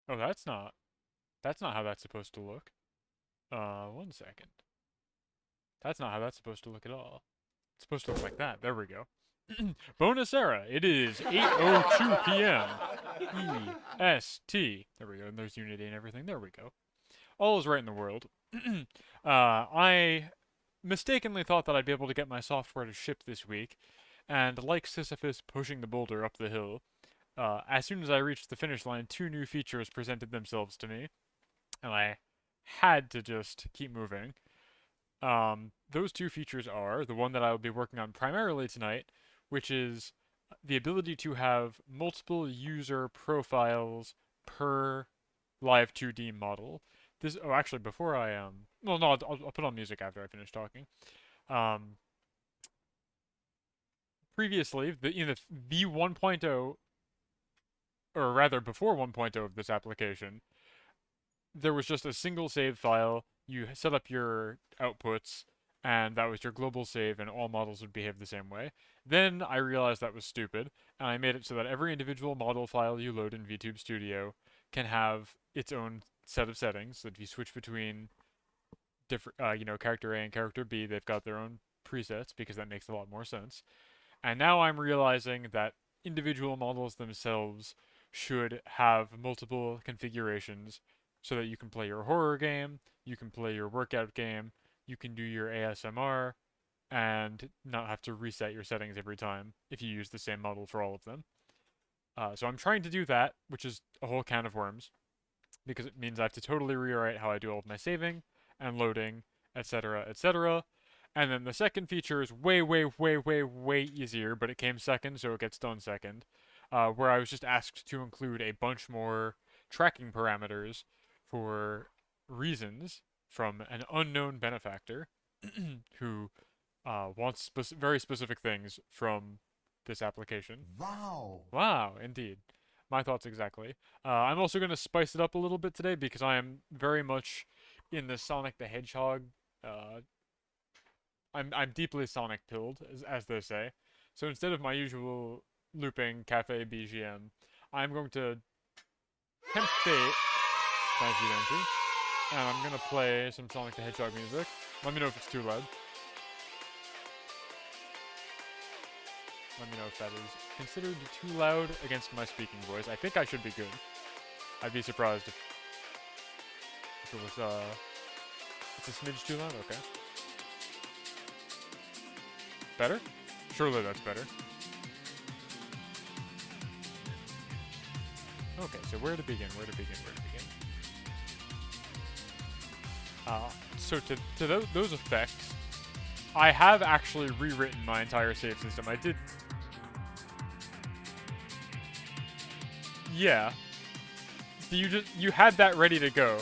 Oh, that's not how that's supposed to look. 1 second. That's not how that's supposed to look at all. It's supposed to look like that. There we go. Bonus era. It is 8:02 p.m. EST. There we go. And there's Unity and everything. There we go. All is right in the world. I mistakenly thought that I'd be able to get my software to ship this week, and like Sisyphus pushing the boulder up the hill, as soon as I reached the finish line, two new features presented themselves to me, and I had to just keep moving. Those two features are the one that I will be working on primarily tonight, which is the ability to have multiple user profiles per live 2D model. Oh, actually, before I well, no, I'll put on music after I finish talking. Um, Previously, in the V1.0, or rather before 1.0 of this application, there was just a single save file. You set up your outputs, and that was your global save, and all models would behave the same way. Then I realized that was stupid, and I made it so that every individual model file you load in VTube Studio can have its own set of settings. So if you switch between different, character A and character B, they've got their own presets because that makes a lot more sense. And now I'm realizing that individual models themselves should have multiple configurations so that you can play your horror game, you can play your workout game, you can do your ASMR, and not have to reset your settings every time if you use the same model for all of them. So I'm trying to do that, which is a whole can of worms, because it means I have to totally rewrite how I do all of my saving and loading, etc., etc. And then the second feature is way, way, way, way, way easier, but it came second, so it gets done second, where I was just asked to include a bunch more tracking parameters for reasons from an unknown benefactor who wants very specific things from this application. Wow. Wow, indeed. My thoughts exactly. I'm also going to spice it up a little bit today because I am very much in the Sonic the Hedgehog. Uh, I'm deeply Sonic pilled, as they say. So instead of my usual looping cafe BGM, I'm going to tempt fate. Thank you. And I'm gonna play some Sonic the Hedgehog music. Let me know if it's too loud. Let me know if that is considered too loud against my speaking voice. I think I should be good. I'd be surprised if it was, it's a smidge too loud? Okay. Better? Surely that's better. Okay, so where to begin? So to those effects, I have actually rewritten my entire save system. I did... Yeah. You had that ready to go.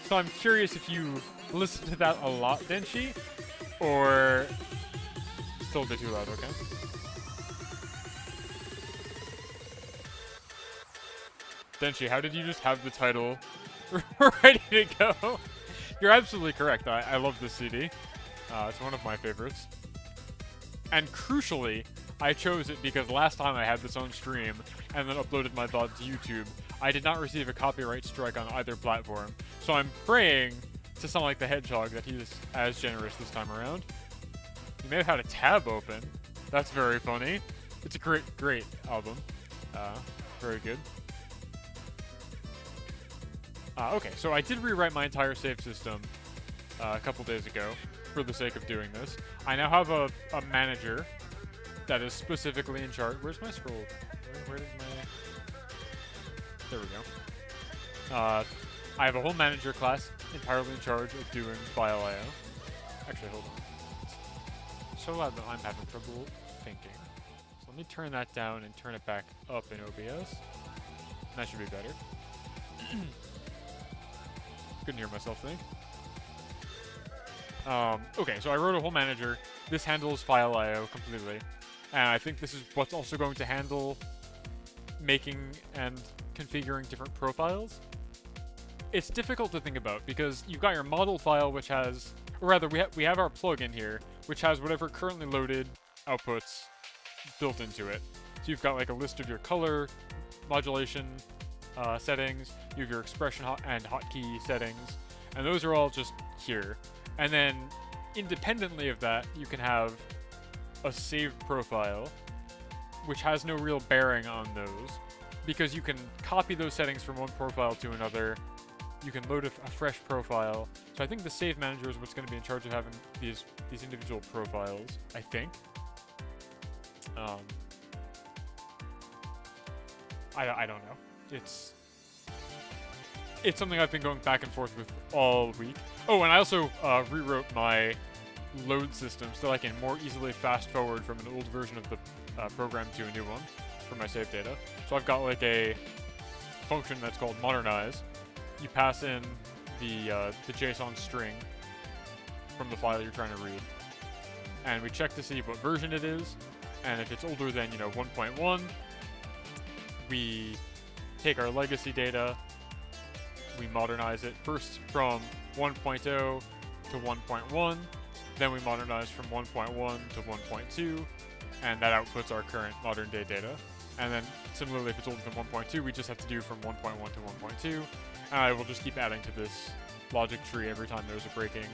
So I'm curious if you listened to that a lot, Denshi, or still a bit too loud, okay? Denshi, how did you just have the title ready to go? You're absolutely correct. I love this CD. It's one of my favorites. And crucially, I chose it because last time I had this on stream and then uploaded my VOD to YouTube, I did not receive a copyright strike on either platform. So I'm praying to sound like the Hedgehog that he's as generous this time around. You may have had a tab open. That's very funny. It's a great album. Very good. Okay, so I did rewrite my entire save system a couple days ago for the sake of doing this. I now have a manager that is specifically in charge. Where's my scroll? Where did my... There we go. I have a whole manager class entirely in charge of doing file IO. Actually, hold on. It's so loud that I'm having trouble thinking. So let me turn that down and turn it back up in OBS. That should be better. Couldn't hear myself think. Okay, so I wrote a whole manager. This handles file IO completely. And I think this is what's also going to handle making and configuring different profiles. It's difficult to think about because you've got your model file, which has, or rather, we have our plugin here, which has whatever currently loaded outputs built into it. So you've got like a list of your color modulation settings, you have your expression and hotkey settings, and those are all just here. And then independently of that, you can have a saved profile, which has no real bearing on those, because you can copy those settings from one profile to another. You can load a fresh profile. So I think the save manager is what's going to be in charge of having these individual profiles, I think. I don't know. It's something I've been going back and forth with all week. Oh, and I also rewrote my load system so I can more easily fast forward from an old version of the program to a new one for my save data. So I've got like a function that's called modernize. You pass in the JSON string from the file you're trying to read, and we check to see what version it is. And if it's older than 1.1, we take our legacy data, we modernize it first from 1.0 to 1.1, then we modernize from 1.1 to 1.2, and that outputs our current modern day data. And then similarly, if it's older than 1.2, we just have to do from 1.1 to 1.2, and I will just keep adding to this logic tree every time there's a breaking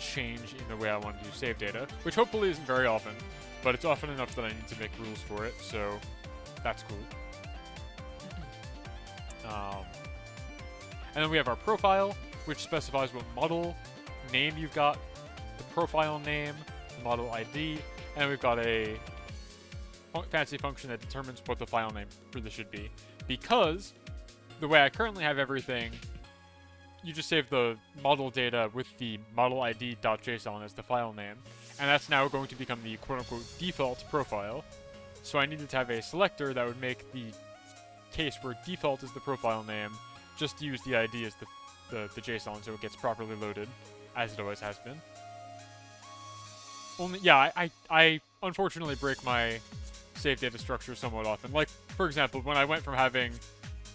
change in the way I want to save data, which hopefully isn't very often, but it's often enough that I need to make rules for it, so that's cool. And then we have our profile, which specifies what model name you've got, the profile name, the model ID, and we've got a fancy function that determines what the file name for this should be. Because the way I currently have everything, you just save the model data with the model ID.json as the file name, and that's now going to become the quote-unquote default profile. So I needed to have a selector that would make the case where default is the profile name, just use the ID as the JSON so it gets properly loaded, as it always has been. I unfortunately break my save data structure somewhat often. Like, for example, when I went from having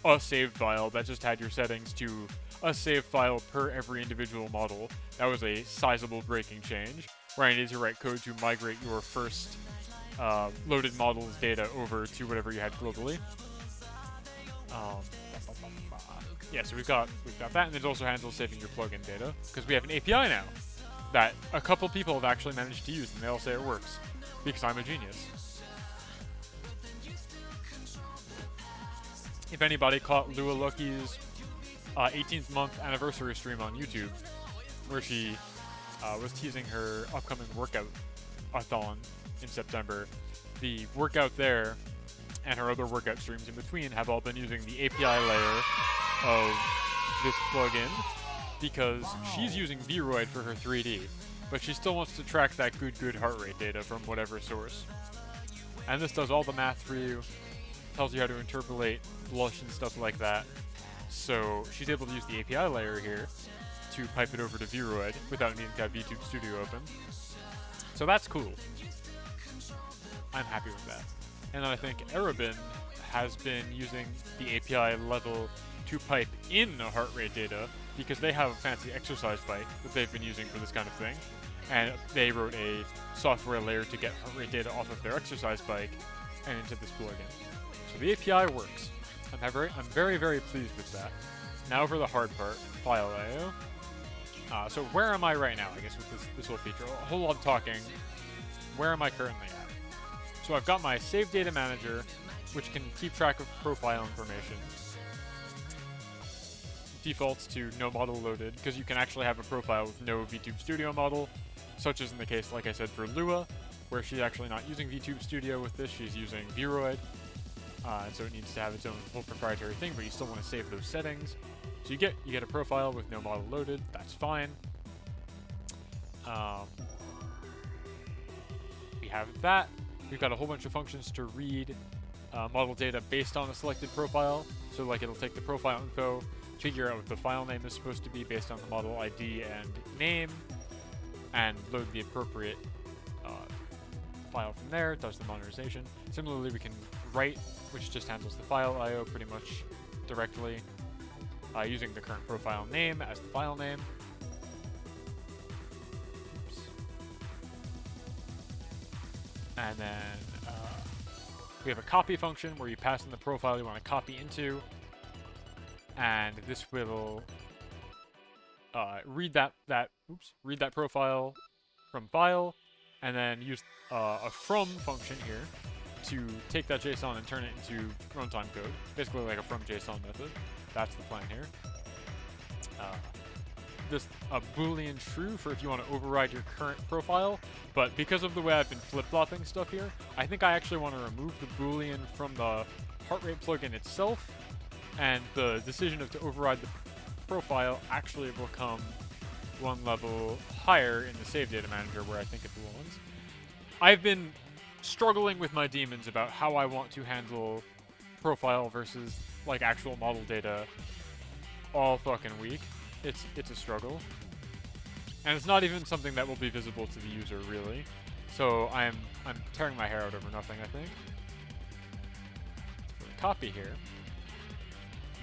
a save file that just had your settings to a save file per every individual model, that was a sizable breaking change, where I needed to write code to migrate your first loaded model's data over to whatever you had globally. Yeah, so we've got that, and it also handles saving your plugin data, because we have an API now that a couple people have actually managed to use, and they all say it works, because I'm a genius. If anybody caught Lua Lucky's 18th month anniversary stream on YouTube, where she was teasing her upcoming workout-a-thon in September, the workout there and her other workout streams in between have all been using the API layer of this plugin, because she's using Vroid for her 3D, but she still wants to track that good heart rate data from whatever source. And this does all the math for you, tells you how to interpolate blush and stuff like that. So she's able to use the API layer here to pipe it over to Vroid without needing to have VTube Studio open. So that's cool. I'm happy with that. And then I think Arabin has been using the API level to pipe in the heart rate data, because they have a fancy exercise bike that they've been using for this kind of thing. And they wrote a software layer to get heart rate data off of their exercise bike and into this plugin. So the API works. I'm very pleased with that. Now for the hard part, file I/O. So where am I right now, I guess, with this whole feature? A whole lot of talking. Where am I currently at? So I've got my save data manager, which can keep track of profile information. Defaults to no model loaded, because you can actually have a profile with no VTube Studio model, such as in the case, like I said, for Lua, where she's actually not using VTube Studio with this, she's using Vroid. And so it needs to have its own whole proprietary thing, but you still want to save those settings. So you get a profile with no model loaded, that's fine. We have that. We've got a whole bunch of functions to read model data based on a selected profile. So like it'll take the profile info, figure out what the file name is supposed to be based on the model ID and name, and load the appropriate file from there, does the modernization. Similarly, we can write, which just handles the file I/O pretty much directly, using the current profile name as the file name. Oops. And then we have a copy function where you pass in the profile you want to copy into, and this will read that profile from file, and then use a from function here to take that JSON and turn it into runtime code, basically like a from JSON method. That's the plan here. This a Boolean true for if you want to override your current profile, but because of the way I've been flip-flopping stuff here, I think I actually want to remove the Boolean from the heart rate plugin itself, and the decision of to override the profile actually will come one level higher in the save data manager where I think it belongs. I've been struggling with my demons about how I want to handle profile versus like actual model data all fucking week. It's a struggle, and it's not even something that will be visible to the user really. So I'm tearing my hair out over nothing, I think. For the copy here,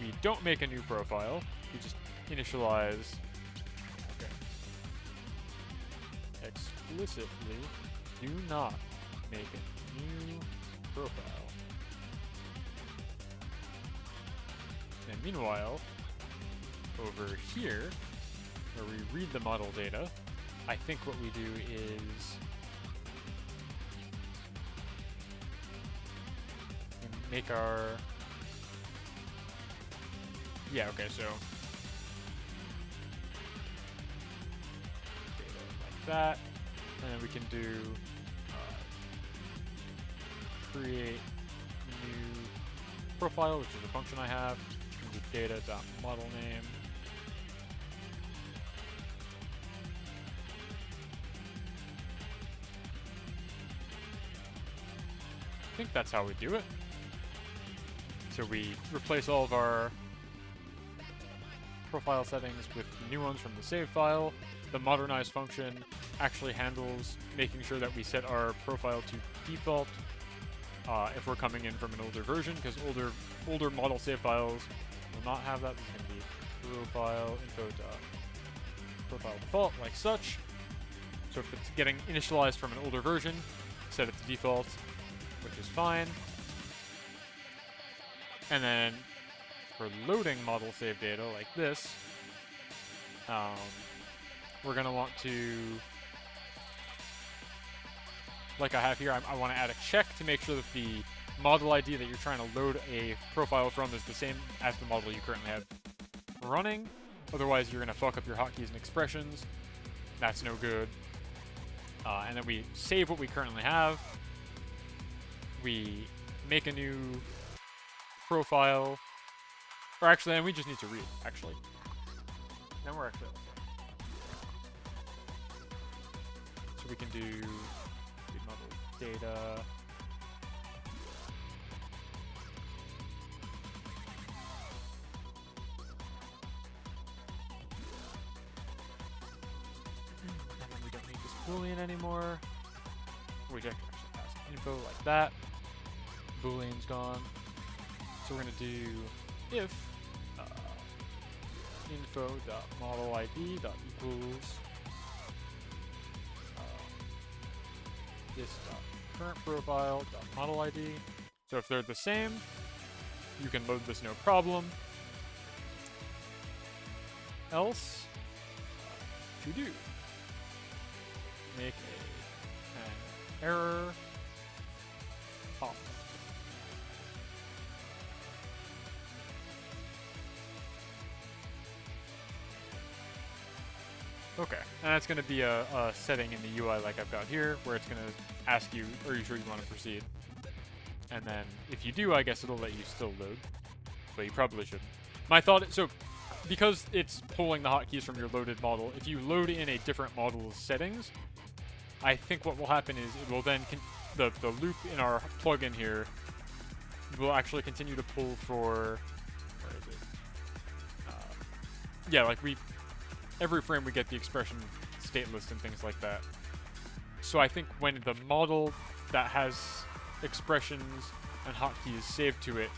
we don't make a new profile. We just initialize. Okay. Explicitly, do not make a new profile. And meanwhile, over here, where we read the model data, I think what we do is we make our... Yeah, okay, so data like that, and then we can do create new profile, which is a function I have. We can do data.model name. I think that's how we do it. So we replace all of our profile settings with new ones from the save file. The modernize function actually handles making sure that we set our profile to default if we're coming in from an older version, because older model save files will not have that. This is going to be profile info.profile default, like such. So if it's getting initialized from an older version, set it to default, which is fine. And then for loading model save data like this, we're going to want to, like I have here, I want to add a check to make sure that the model ID that you're trying to load a profile from is the same as the model you currently have running. Otherwise, you're going to fuck up your hotkeys and expressions. That's no good. And then we save what we currently have. We make a new profile. Or actually, then we just need to read, actually. Then we're actually okay. So we can do read model data. And then we don't need this Boolean anymore. We just actually pass info like that. Boolean's gone. So we're going to do if info.modelid.equals this.current profile.model ID. So if they're the same, you can load this no problem. Else, to do, make an error off. Okay, and that's going to be a setting in the UI like I've got here, where it's going to ask you, are you sure you want to proceed? And then if you do, I guess it'll let you still load, but you probably shouldn't. My thought, so because it's pulling the hotkeys from your loaded model, if you load in a different model's settings, I think what will happen is it will then, the loop in our plugin here will actually continue to pull for, where is it? Yeah, like every frame we get the expression state list and things like that. So I think when the model that has expressions and hotkeys saved to it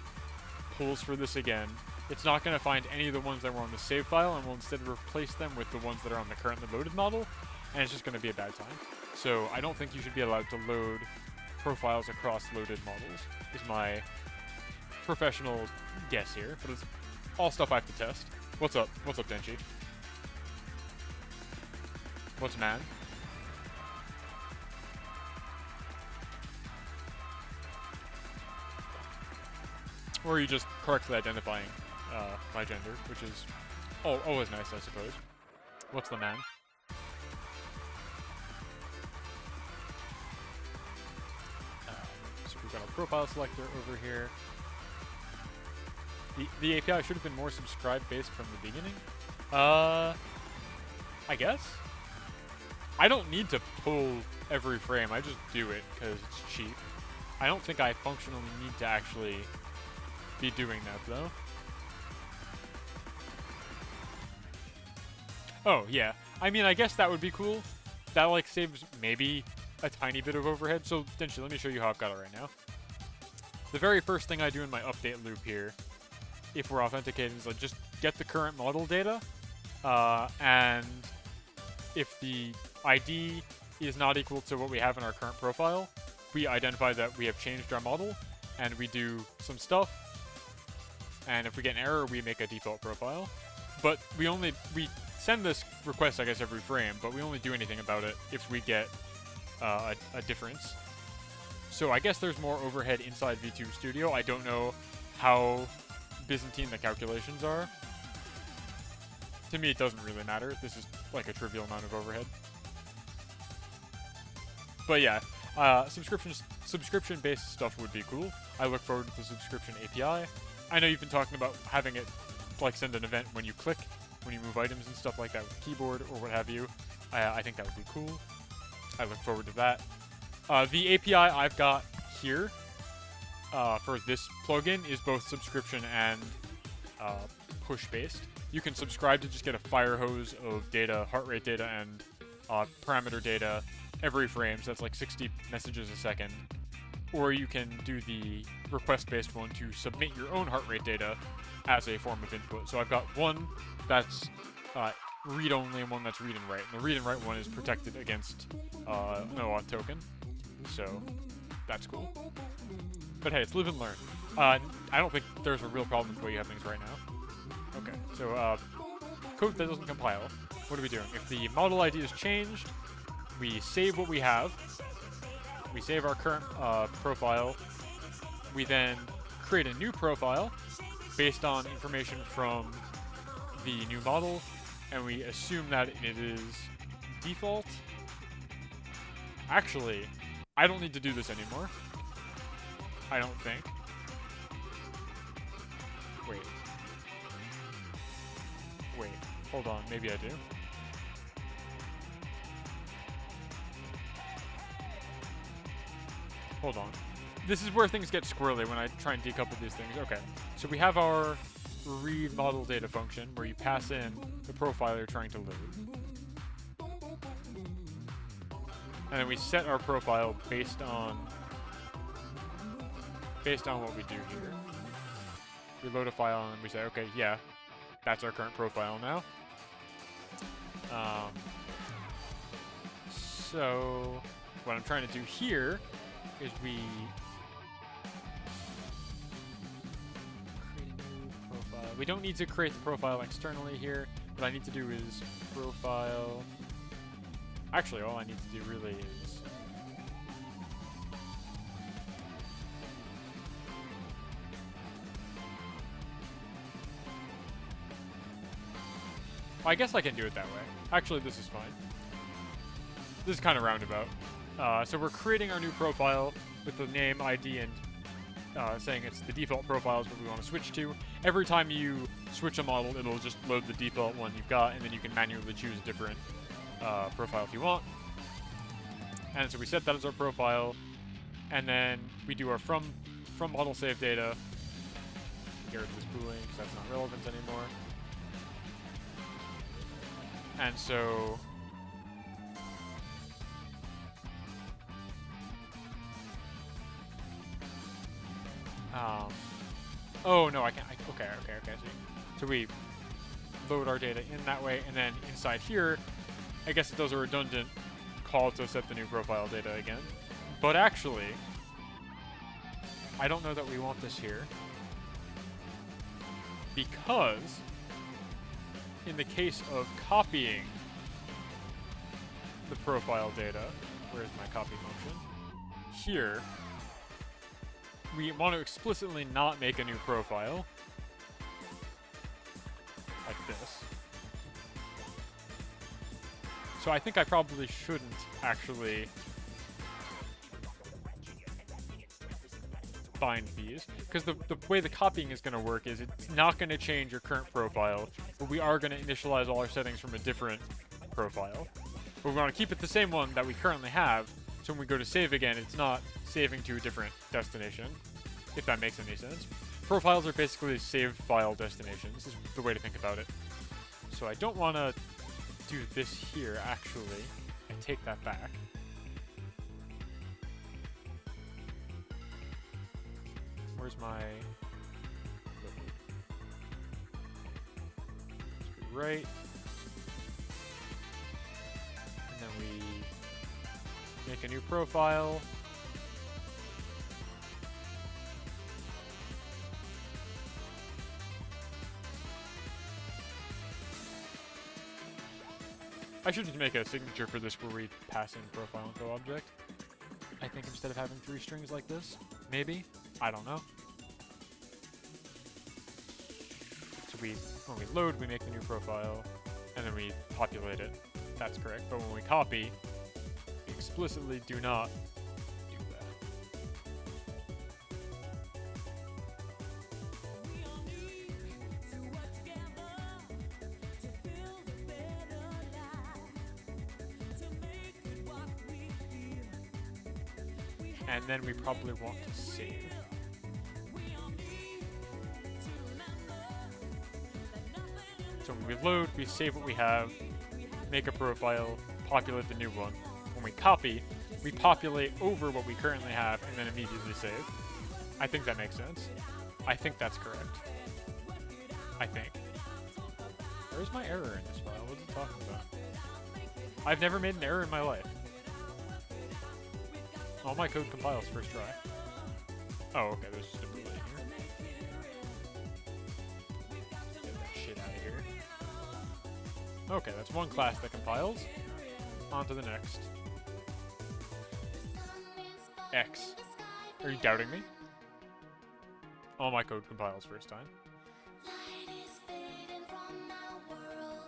pulls for this again, it's not going to find any of the ones that were on the save file and will instead replace them with the ones that are on the currently loaded model, and it's just going to be a bad time. So I don't think you should be allowed to load profiles across loaded models, is my professional guess here, but it's all stuff I have to test. What's up? What's up, Denchi? What's man? Or are you just correctly identifying my gender, which is always nice, I suppose. What's the man? So we've got our profile selector over here. The API should have been more subscribe-based from the beginning. I guess? I don't need to pull every frame, I just do it because it's cheap. I don't think I functionally need to actually be doing that, though. Oh, yeah. I mean, I guess that would be cool. That, like, saves maybe a tiny bit of overhead. So, Denshi, let me show you how I've got it right now. The very first thing I do in my update loop here, if we're authenticating, is like just get the current model data, and if the ID is not equal to what we have in our current profile, we identify that we have changed our model, and we do some stuff, and if we get an error, we make a default profile. But we send this request, I guess, every frame, but we only do anything about it if we get a difference. So I guess there's more overhead inside VTube Studio. I don't know how Byzantine the calculations are. To me, it doesn't really matter. This is like a trivial amount of overhead. But yeah, subscription-based stuff would be cool. I look forward to the subscription API. I know you've been talking about having it like send an event when you click, when you move items and stuff like that with the keyboard or what have you. I think that would be cool. I look forward to that. The API I've got here for this plugin is both subscription and push-based. You can subscribe to just get a fire hose of data, heart rate data, and parameter data every frame, so that's like 60 messages a second. Or you can do the request-based one to submit your own heart rate data as a form of input. So I've got one that's read-only and one that's read and write. And the read and write one is protected against an OAuth token. So that's cool. But hey, it's live and learn. I don't think there's a real problem with the way you have things right now. Okay, so code that doesn't compile. What are we doing? If the model ID is changed, we save what we have. We save our current profile. We then create a new profile based on information from the new model, and we assume that it is default. Actually, I don't need to do this anymore. I don't think. Wait, hold on, maybe I do. Hold on. This is where things get squirrely when I try and decouple these things. Okay, so we have our read model data function where you pass in the profile you're trying to load. And then we set our profile based on what we do here. We load a file and we say, okay, yeah, that's our current profile now. So what I'm trying to do here is we create a new profile. We don't need to create the profile externally here. What I need to do is profile. Actually, all I need to do really is I guess I can do it that way. Actually, this is fine. This is kind of roundabout. So we're creating our new profile with the name, ID, and saying it's the default profile is what we want to switch to. Every time you switch a model, it'll just load the default one you've got, and then you can manually choose a different profile if you want. And so we set that as our profile, and then we do our from model save data. Get rid of this boolean because that's not relevant anymore. And so oh no, I can't. Okay. So we load our data in that way, and then inside here, I guess it does a redundant call to set the new profile data again. But actually, I don't know that we want this here because in the case of copying the profile data, where's my copy function? Here, we want to explicitly not make a new profile, like this. So I think I probably shouldn't actually bind these, because the way the copying is going to work is it's not going to change your current profile, but we are going to initialize all our settings from a different profile. But we want to keep it the same one that we currently have, so when we go to save again, it's not saving to a different destination, if that makes any sense. Profiles are basically save file destinations, is the way to think about it. So I don't want to do this here, actually. I take that back. Where's my... right. And then we make a new profile. I should just make a signature for this where we pass in profile info object. I think instead of having 3 strings like this, maybe? I don't know. So when we load, we make the new profile, and then we populate it. That's correct. But when we copy, we explicitly do not do that. And then we probably want to save. So when we load, we save what we have, make a profile, populate the new one. When we copy, we populate over what we currently have and then immediately save. I think that makes sense. I think that's correct. I think. Where's my error in this file? What is it talking about? I've never made an error in my life. All my code compiles first try. Oh, okay, there's just a boolean here. Get that shit out of here. Okay, that's one class that compiles. On to the next. X. Are you doubting me? All my code compiles first time.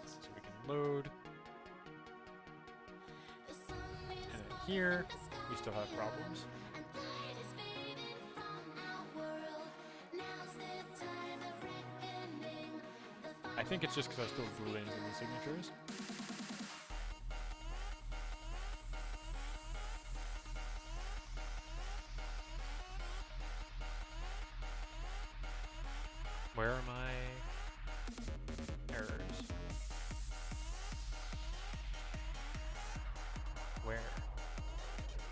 So we can load. And then here, we still have problems. I think it's just because I still have booleans in the signatures. Where are my errors? Where?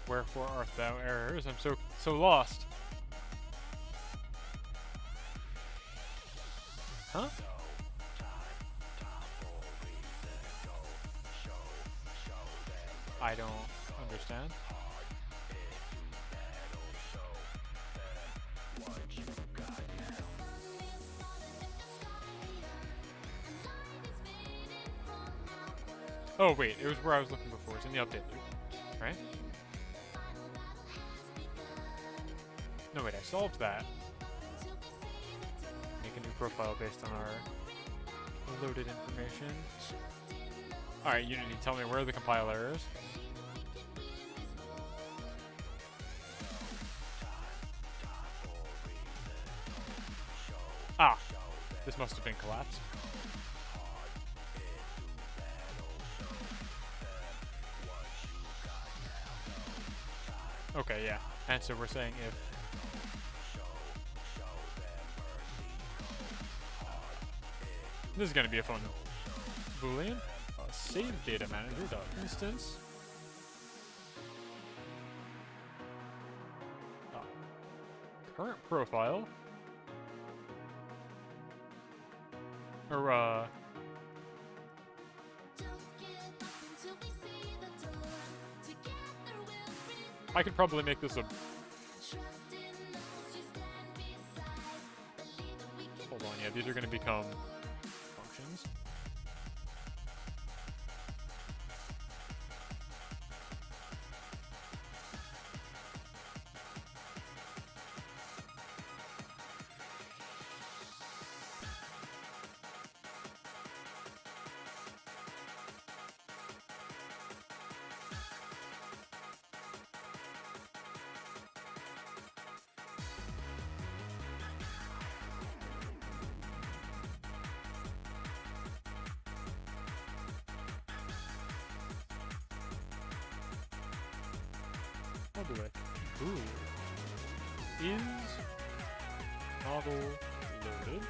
Wherefore art thou errors? I'm so lost. Huh? I don't understand. Oh wait, it was where I was looking before. It's in the update loop, right? No wait, I solved that. Make a new profile based on our loaded information. Alright, Unity, tell me where are the compile errors? Ah! This must have been collapsed. Okay, yeah. And so we're saying if... This is going to be a fun boolean. Save data manager dot instance. Current profile. Or I could probably make this a... Hold on, yeah, yeah, these are going to become functions. What do I? Ooh. Is model loaded?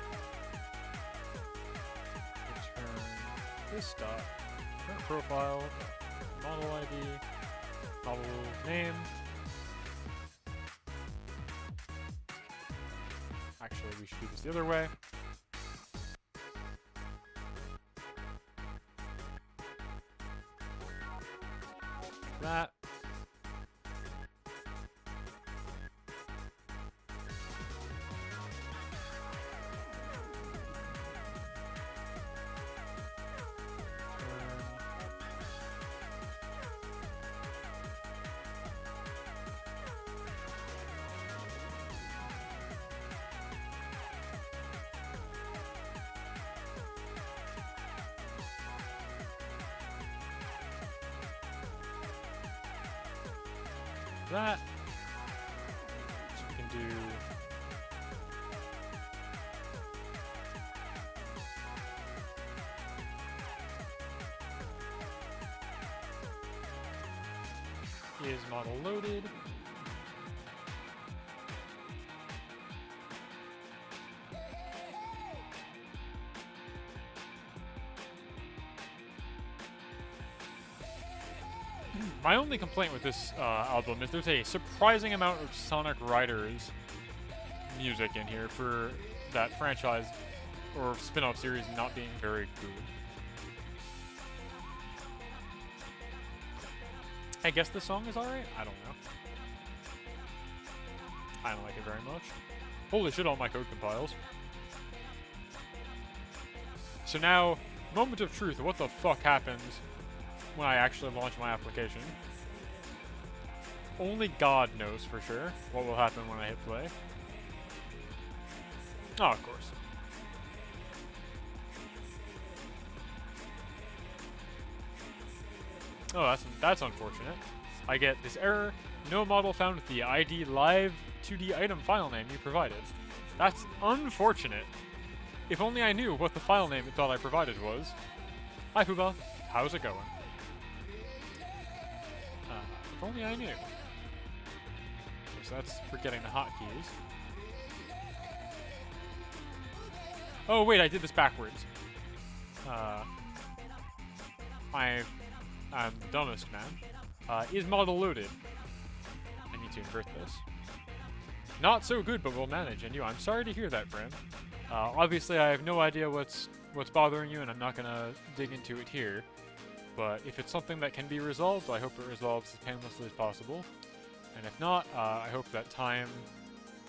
Return this dot. Current profile. Model ID. Model name. Actually, we should do this the other way. That. That. So we can do is model loaded. My only complaint with this album is there's a surprising amount of Sonic Riders music in here for that franchise or spin-off series not being very good. I guess the song is alright? I don't know. I don't like it very much. Holy shit, all my code compiles. So now, moment of truth, what the fuck happens when I actually launch my application? Only God knows for sure what will happen when I hit play. Oh, of course. Oh, that's unfortunate. I get this error. No model found with the ID live 2D item file name you provided. That's unfortunate. If only I knew what the file name it thought I provided was. Hi, Fuba. How's it going? If only I knew. Okay, so that's for getting the hotkeys. Oh, wait, I did this backwards. I'm the dumbest man. Is model loaded? I need to invert this. Not so good, but we'll manage. And I'm sorry to hear that, friend. Obviously, I have no idea what's bothering you, and I'm not gonna dig into it here. But if it's something that can be resolved, I hope it resolves as painlessly as possible. And if not, I hope that time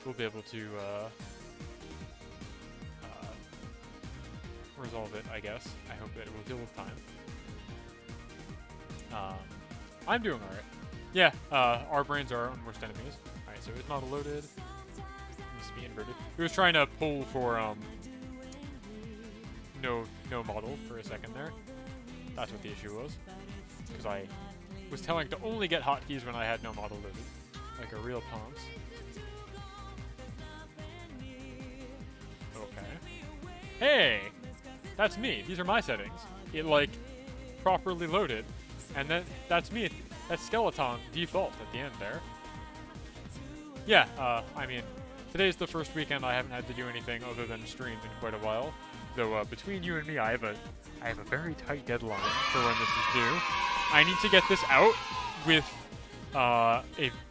will be able to resolve it, I guess. I hope that it will deal with time. I'm doing alright. Yeah, our brains are our own worst enemies. Alright, so it's model loaded. It needs to be inverted. It was trying to pull for no model for a second there. That's what the issue was. Because I was telling to only get hotkeys when I had no model loaded. Like a real ponce. Okay. Hey! That's me. These are my settings. It, like, properly loaded. And then that's me. That's Skeletom default at the end there. Yeah, I mean, today's the first weekend I haven't had to do anything other than stream in quite a while. Though, between you and me, I have a very tight deadline for when this is due. I need to get this out with a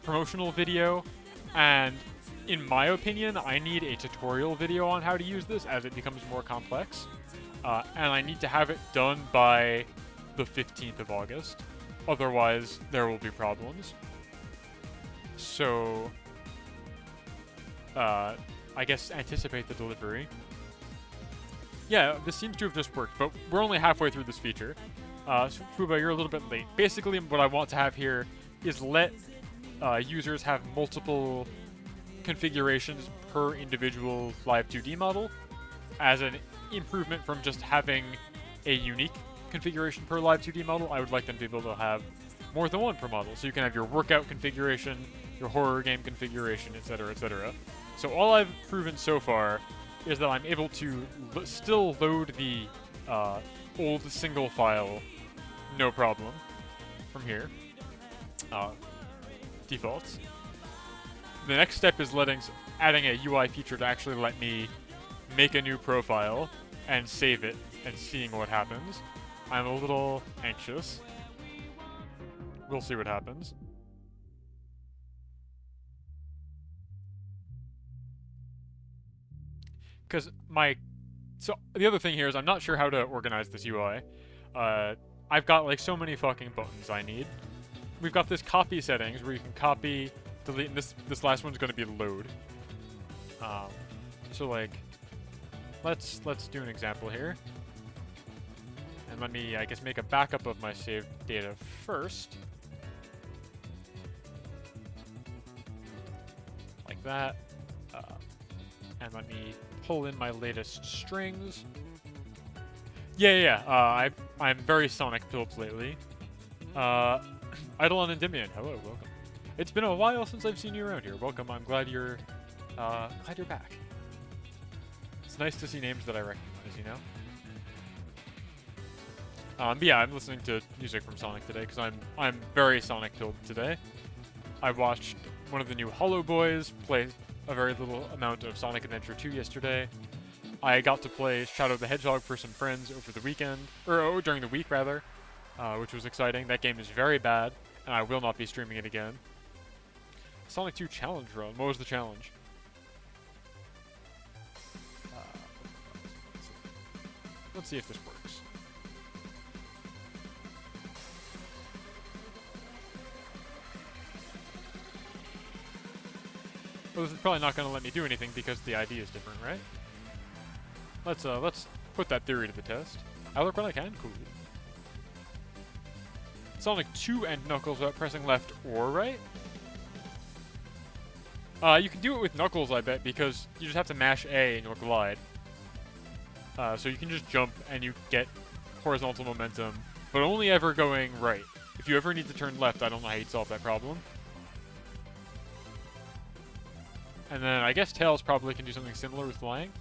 promotional video, and in my opinion, I need a tutorial video on how to use this as it becomes more complex. And I need to have it done by the 15th of August. Otherwise, there will be problems. So, I guess anticipate the delivery. Yeah, this seems to have just worked, but we're only halfway through this feature. So Fuba, you're a little bit late. Basically, what I want to have here is let users have multiple configurations per individual Live 2D model as an improvement from just having a unique configuration per Live 2D model. I would like them to be able to have more than one per model. So you can have your workout configuration, your horror game configuration, etc., etc. So all I've proven so far is that I'm able to still load the old single file, no problem, from here. Defaults. The next step is adding a UI feature to actually let me make a new profile and save it and seeing what happens. I'm a little anxious. We'll see what happens. Because so the other thing here is I'm not sure how to organize this UI. I've got like so many fucking buttons I need. We've got this copy settings where you can copy, delete, and this last one's going to be load. So like, let's do an example here. And let me, I guess, make a backup of my saved data first. Like that. And let me pull in my latest strings. Yeah. I'm very Sonic built lately. Eidolon and Endymion, hello, welcome. It's been a while since I've seen you around here. Welcome. I'm glad you're back. It's nice to see names that I recognize, you know. But yeah, I'm listening to music from Sonic today because I'm very Sonic built today. I watched one of the new Hollow Boys play a very little amount of Sonic Adventure 2 yesterday. I got to play Shadow the Hedgehog for some friends over the weekend, or during the week rather, which was exciting. That game is very bad, and I will not be streaming it again. Sonic 2 challenge run. What was the challenge? Let's see if this works. Well, this is probably not going to let me do anything because the ID is different, right? Let's put that theory to the test. I look when I can. Cool. Sonic 2 and Knuckles without pressing left or right? You can do it with Knuckles, I bet, because you just have to mash A and you'll glide. So you can just jump and you get horizontal momentum, but only ever going right. If you ever need to turn left, I don't know how you'd solve that problem. And then I guess Tails probably can do something similar with flying.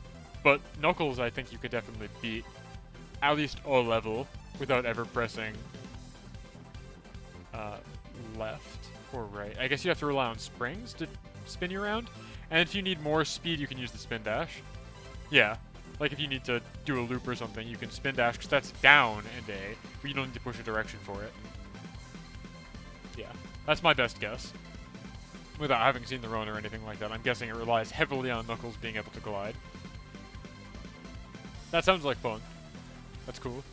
But Knuckles, I think you could definitely beat at least a level without ever pressing left or right. I guess you have to rely on springs to spin you around. And if you need more speed, you can use the spin dash. Yeah, like if you need to do a loop or something, you can spin dash because that's down and A, but you don't need to push a direction for it. Yeah, that's my best guess. Without having seen the run or anything like that, I'm guessing it relies heavily on Knuckles being able to glide. That sounds like fun. That's cool.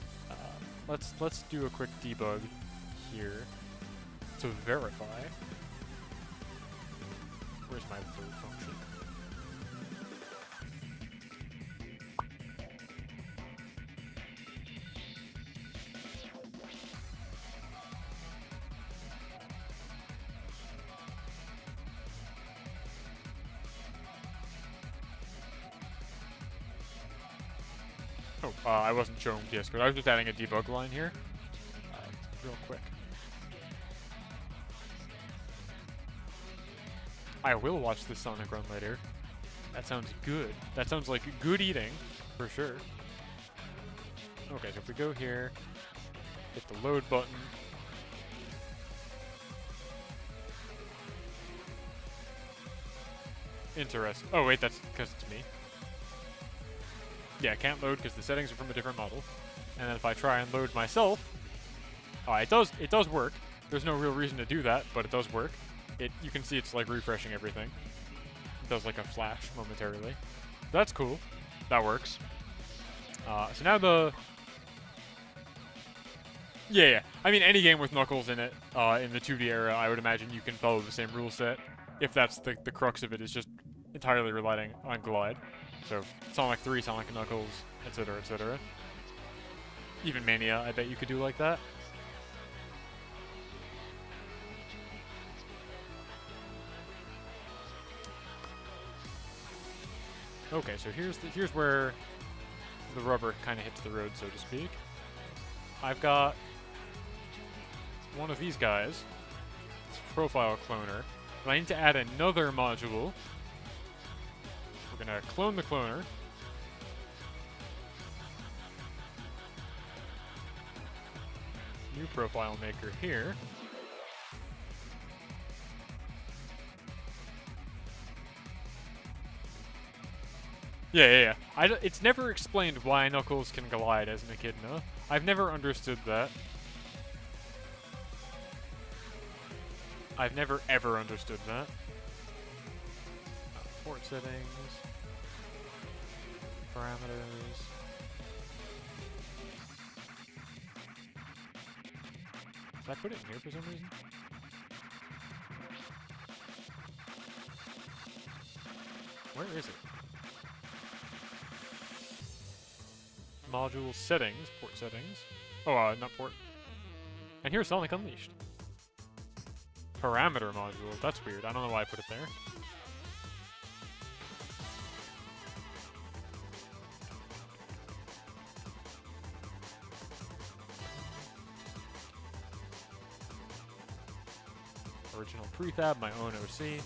Let's do a quick debug here to verify. Where's my third function? Oh, I wasn't showing VS Code. I was just adding a debug line here. Real quick. I will watch this Sonic run later. That sounds good. That sounds like good eating, for sure. Okay, so if we go here, hit the load button. Interesting. Oh wait, that's because it's me. Yeah, it can't load because the settings are from a different model. And then if I try and load myself, it does work. There's no real reason to do that, but it does work. You can see it's like refreshing everything. It does like a flash momentarily. That's cool. That works. So now Yeah. I mean, any game with Knuckles in it, in the 2D era, I would imagine you can follow the same rule set. If that's the crux of it, is just entirely relying on glide. So Sonic 3, Sonic and Knuckles, etc., etc. Even Mania, I bet you could do like that. Okay, so here's where the rubber kind of hits the road, so to speak. I've got one of these guys. It's profile cloner. But I need to add another module. We're gonna clone the cloner. New profile maker here. Yeah. It's never explained why Knuckles can glide as an echidna. I've never understood that. I've never ever understood that. Port settings. Parameters. Did I put it in here for some reason? Where is it? Module settings, port settings. Oh, not port. And here's Sonic Unleashed. Parameter module, that's weird. I don't know why I put it there. Original prefab, my own OC.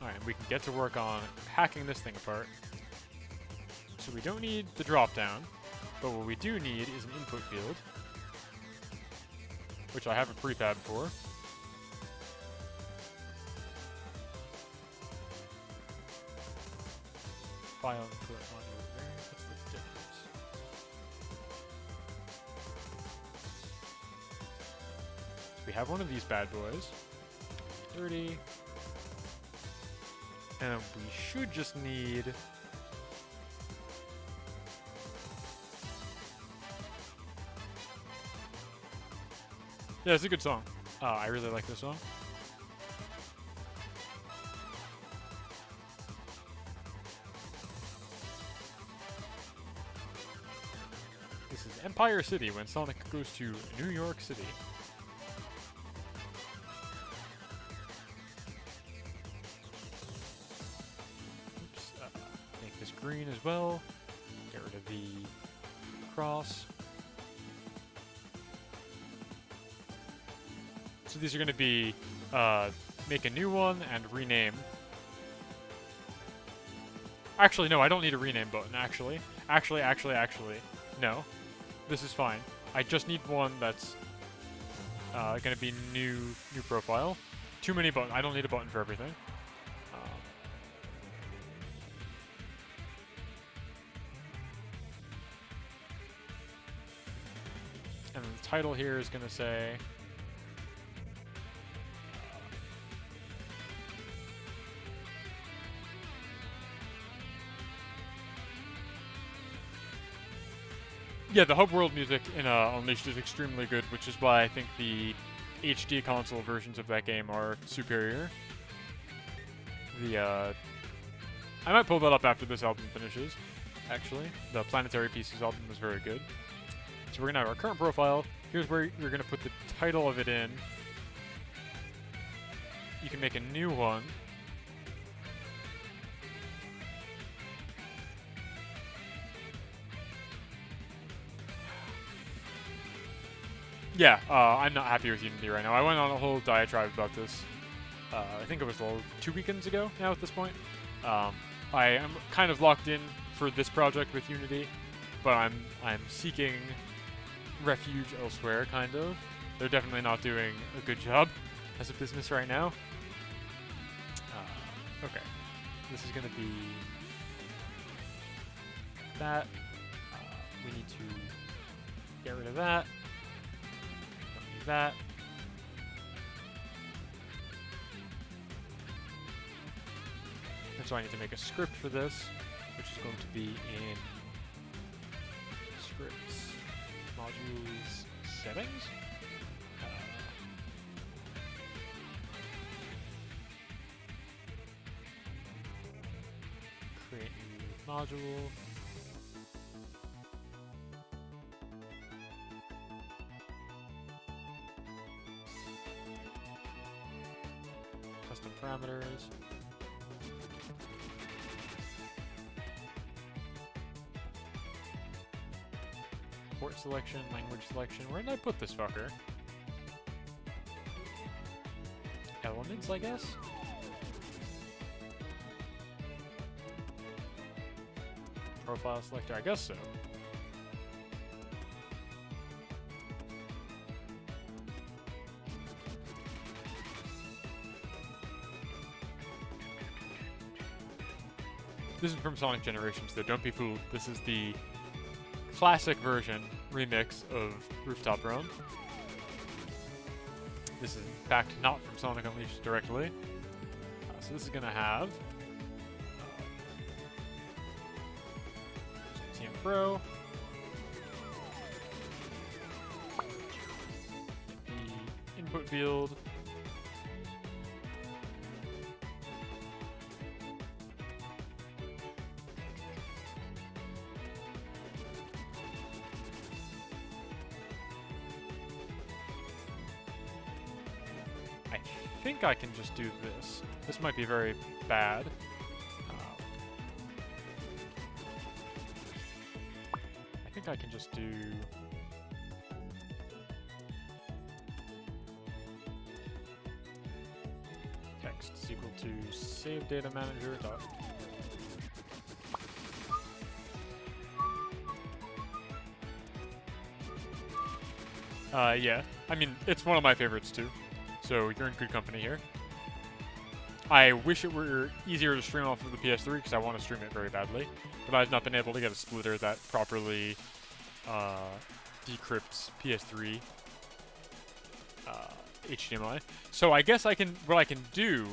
Alright, we can get to work on hacking this thing apart. So we don't need the drop-down, but what we do need is an input field, which I have a prefab for. File input module variant, what's the difference? We have one of these bad boys, 30, and we should just need yeah, it's a good song. I really like this song. This is Empire City when Sonic goes to New York City. Oops, make this green as well. Get rid of the cross. So these are going to be make a new one and rename. Actually, no, I don't need a rename button, actually. Actually, no. This is fine. I just need one that's going to be new profile. Too many buttons. I don't need a button for everything. And the title here is going to say yeah, the hub world music in Unleashed is extremely good, which is why I think the HD console versions of that game are superior. I might pull that up after this album finishes, actually. The Planetary Pieces album was very good. So we're going to have our current profile. Here's where you're going to put the title of it in. You can make a new one. Yeah, I'm not happy with Unity right now. I went on a whole diatribe about this. I think it was 2 weekends ago now at this point. I am kind of locked in for this project with Unity, but I'm seeking refuge elsewhere, kind of. They're definitely not doing a good job as a business right now. Okay, this is going to be that. We need to get rid of that. That. And so I need to make a script for this, which is going to be in scripts, modules, settings. Create module. Custom parameters. Port selection, language selection. Where did I put this fucker? Elements, I guess? Profile selector, I guess so. This is from Sonic Generations, though. Don't be fooled. This is the classic version remix of Rooftop Realm. This is, in fact, not from Sonic Unleashed directly. So this is going to have TM Pro, the input field, I think I can just do this. This might be very bad. I think I can just do... text is equal to save data manager dot. Yeah. I mean, it's one of my favorites too. So you're in good company here. I wish it were easier to stream off of the PS3 because I want to stream it very badly, but I've not been able to get a splitter that properly decrypts PS3 HDMI. So I guess what I can do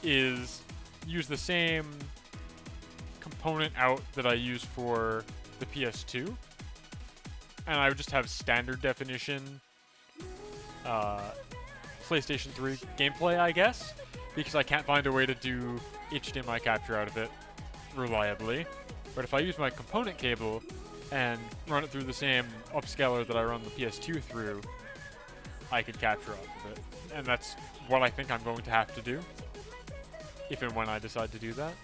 is use the same component out that I use for the PS2, and I would just have standard definition PlayStation 3 gameplay, I guess, because I can't find a way to do HDMI capture out of it reliably. But if I use my component cable and run it through the same upscaler that I run the PS2 through, I could capture off of it. And that's what I think I'm going to have to do, if and when I decide to do that.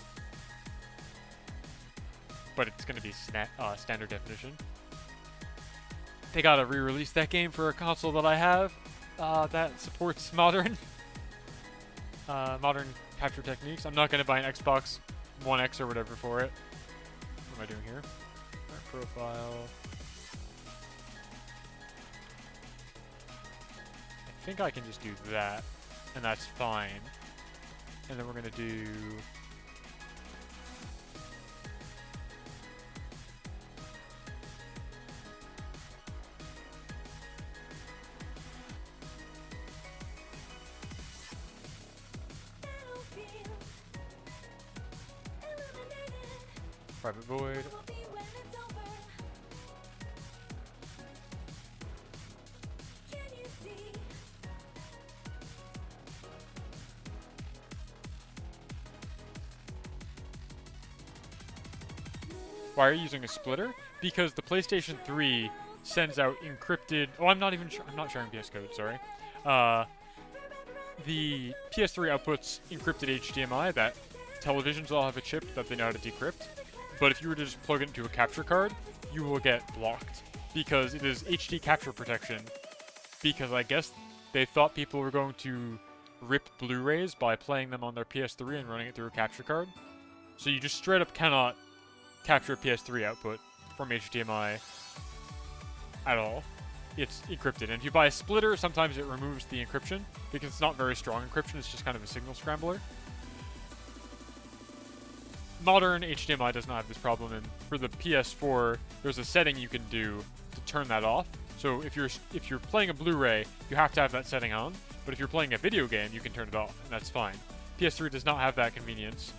But it's going to be standard definition. They gotta re-release that game for a console that I have that supports modern capture techniques. I'm not gonna buy an Xbox One X or whatever for it. What am I doing here? Right, profile. I think I can just do that, and that's fine. And then we're gonna do... private void. Why are you using a splitter? Because the PlayStation 3 sends out encrypted... Oh, I'm not sharing PS code, sorry. The PS3 outputs encrypted HDMI that televisions all have a chip that they know how to decrypt. But if you were to just plug it into a capture card, you will get blocked because it is HD capture protection. Because I guess they thought people were going to rip Blu-rays by playing them on their PS3 and running it through a capture card. So you just straight up cannot capture a PS3 output from HDMI at all. It's encrypted. And if you buy a splitter, sometimes it removes the encryption because it's not very strong encryption. It's just kind of a signal scrambler. Modern HDMI does not have this problem, and for the PS4, there's a setting you can do to turn that off. So if you're playing a Blu-ray, you have to have that setting on. But if you're playing a video game, you can turn it off, and that's fine. PS3 does not have that convenience.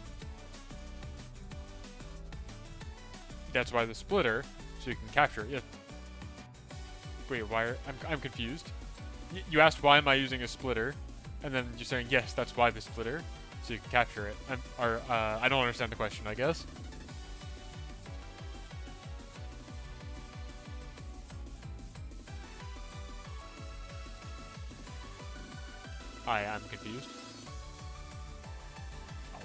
That's why the splitter, so you can capture it. Yeah. Wait, why? I'm confused. You asked why am I using a splitter, and then you're saying yes, that's why the splitter. So you can capture it. I don't understand the question, I guess. I am confused. Oh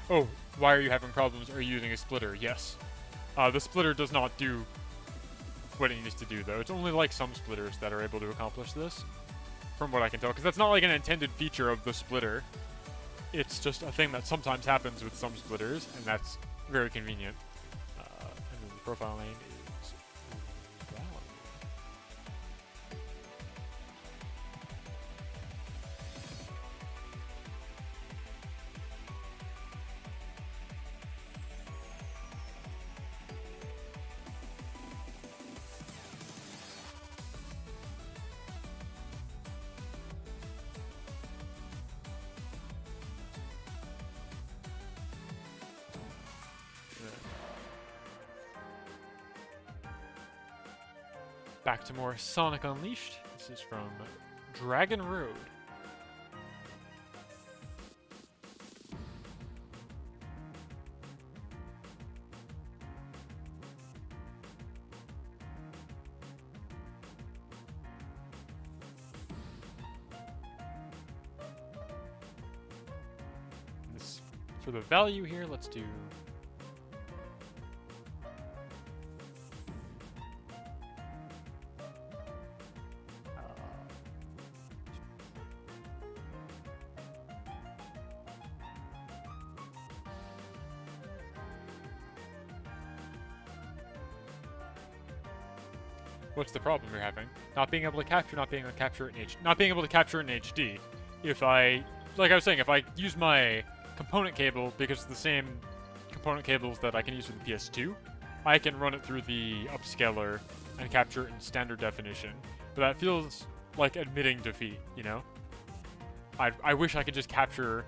well. Oh, why are you having problems? Are you using a splitter? Yes. The splitter does not do what it needs to do, though. It's only like some splitters that are able to accomplish this, from what I can tell, because that's not like an intended feature of the splitter. It's just a thing that sometimes happens with some splitters, and that's very convenient. And then the profile name is brown. Back to more Sonic Unleashed. This is from Dragon Road. This, for the value here, let's do what's the problem you're having? Not being able to capture, not being able to capture in HD. If I, like I was saying, if I use my component cable, because it's the same component cables that I can use with the PS2, I can run it through the upscaler and capture it in standard definition. But that feels like admitting defeat, you know? I wish I could just capture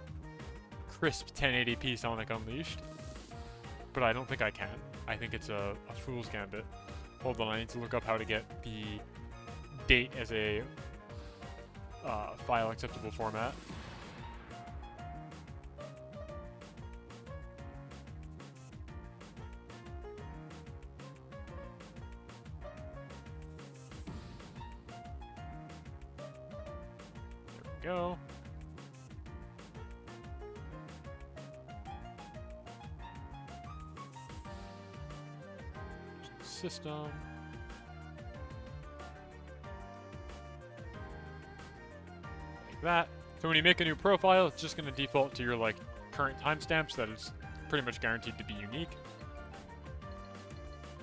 crisp 1080p Sonic Unleashed, but I don't think I can. I think it's a fool's gambit. Hold on, I need to look up how to get the date as a file acceptable format. There we go. System. Like that. So when you make a new profile, it's just going to default to your like current timestamps that is pretty much guaranteed to be unique.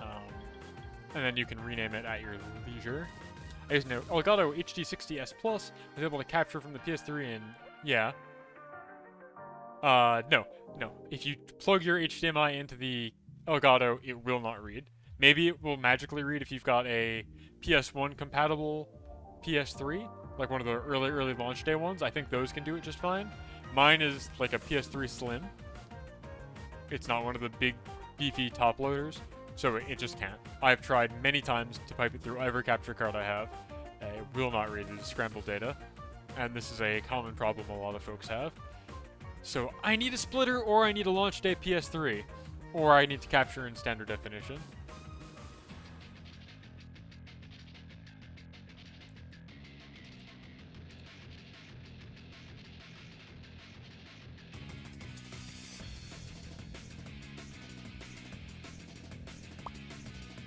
And then you can rename it at your leisure. I just know Elgato HD60S Plus is able to capture from the PS3 and yeah. No. If you plug your HDMI into the Elgato, it will not read. Maybe it will magically read if you've got a PS1 compatible PS3, like one of the early launch day ones. I think those can do it just fine. Mine is like a PS3 Slim. It's not one of the big, beefy top loaders, so it just can't. I've tried many times to pipe it through every capture card I have. It will not read it as scrambled data, and this is a common problem a lot of folks have. So I need a splitter, or I need a launch day PS3, or I need to capture in standard definition.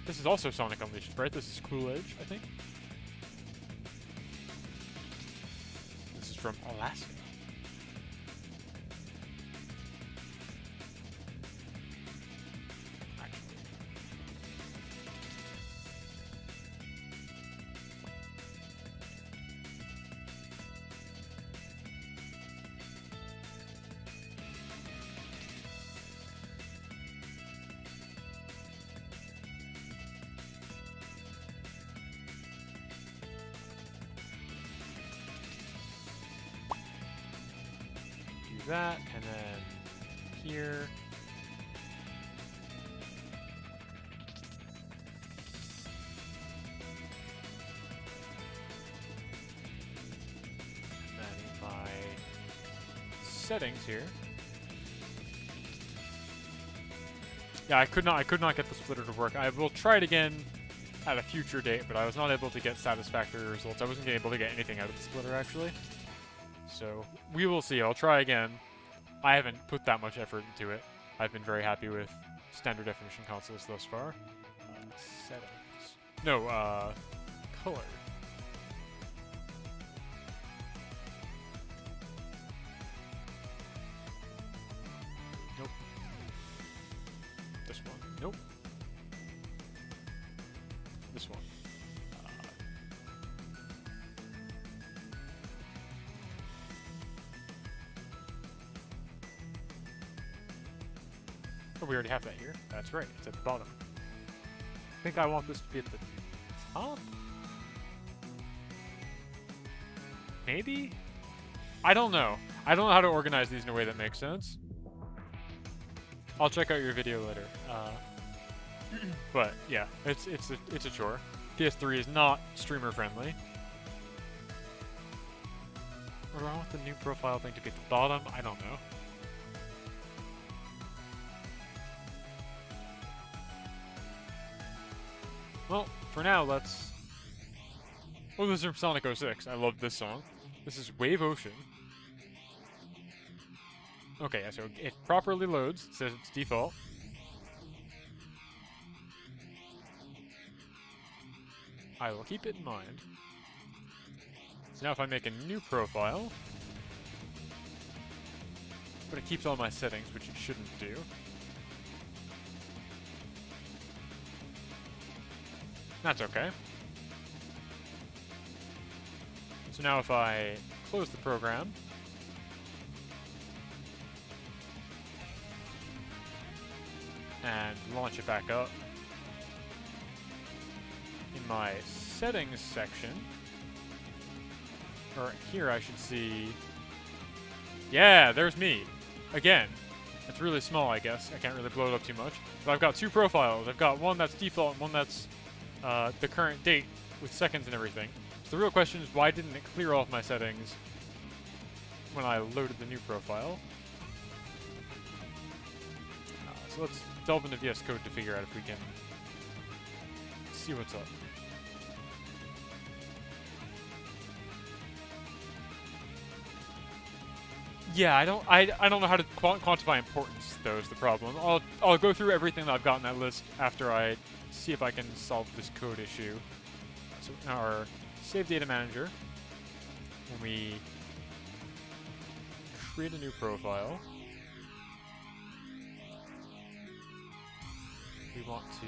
This is also Sonic Unleashed, right? This is Cool Edge, I think. This is from Alaska. That, and then here. settings here. Yeah, I could not get the splitter to work. I will try it again at a future date, but I was not able to get satisfactory results. I wasn't able to get anything out of the splitter, actually. So, we will see. I'll try again. I haven't put that much effort into it. I've been very happy with standard definition consoles thus far. Settings. No, color. Nope. This one. Nope. This one. Oh, we already have that here. That's right. It's at the bottom. I think I want this to be at the top? Maybe? I don't know. I don't know how to organize these in a way that makes sense. I'll check out your video later. But yeah, it's a chore. PS3 is not streamer friendly. Or do I want the new profile thing to be at the bottom? I don't know. Well, for now, let's... Oh, this is from Sonic 06. I love this song. This is Wave Ocean. Okay, so it properly loads. It says it's default. I will keep it in mind. So now if I make a new profile... But it keeps all my settings, which it shouldn't do. That's okay. So now if I close the program, and launch it back up, in my settings section, or here I should see, yeah, there's me, again. It's really small, I guess. I can't really blow it up too much. But I've got two profiles. I've got one that's default and one that's the current date with seconds and everything. So the real question is, why didn't it clear all of my settings when I loaded the new profile? So let's delve into VS Code to figure out if we can see what's up. Yeah, I don't know how to quantify importance, though, is the problem. I'll go through everything that I've got in that list after I see if I can solve this code issue. So in our save data manager, when we create a new profile, we want to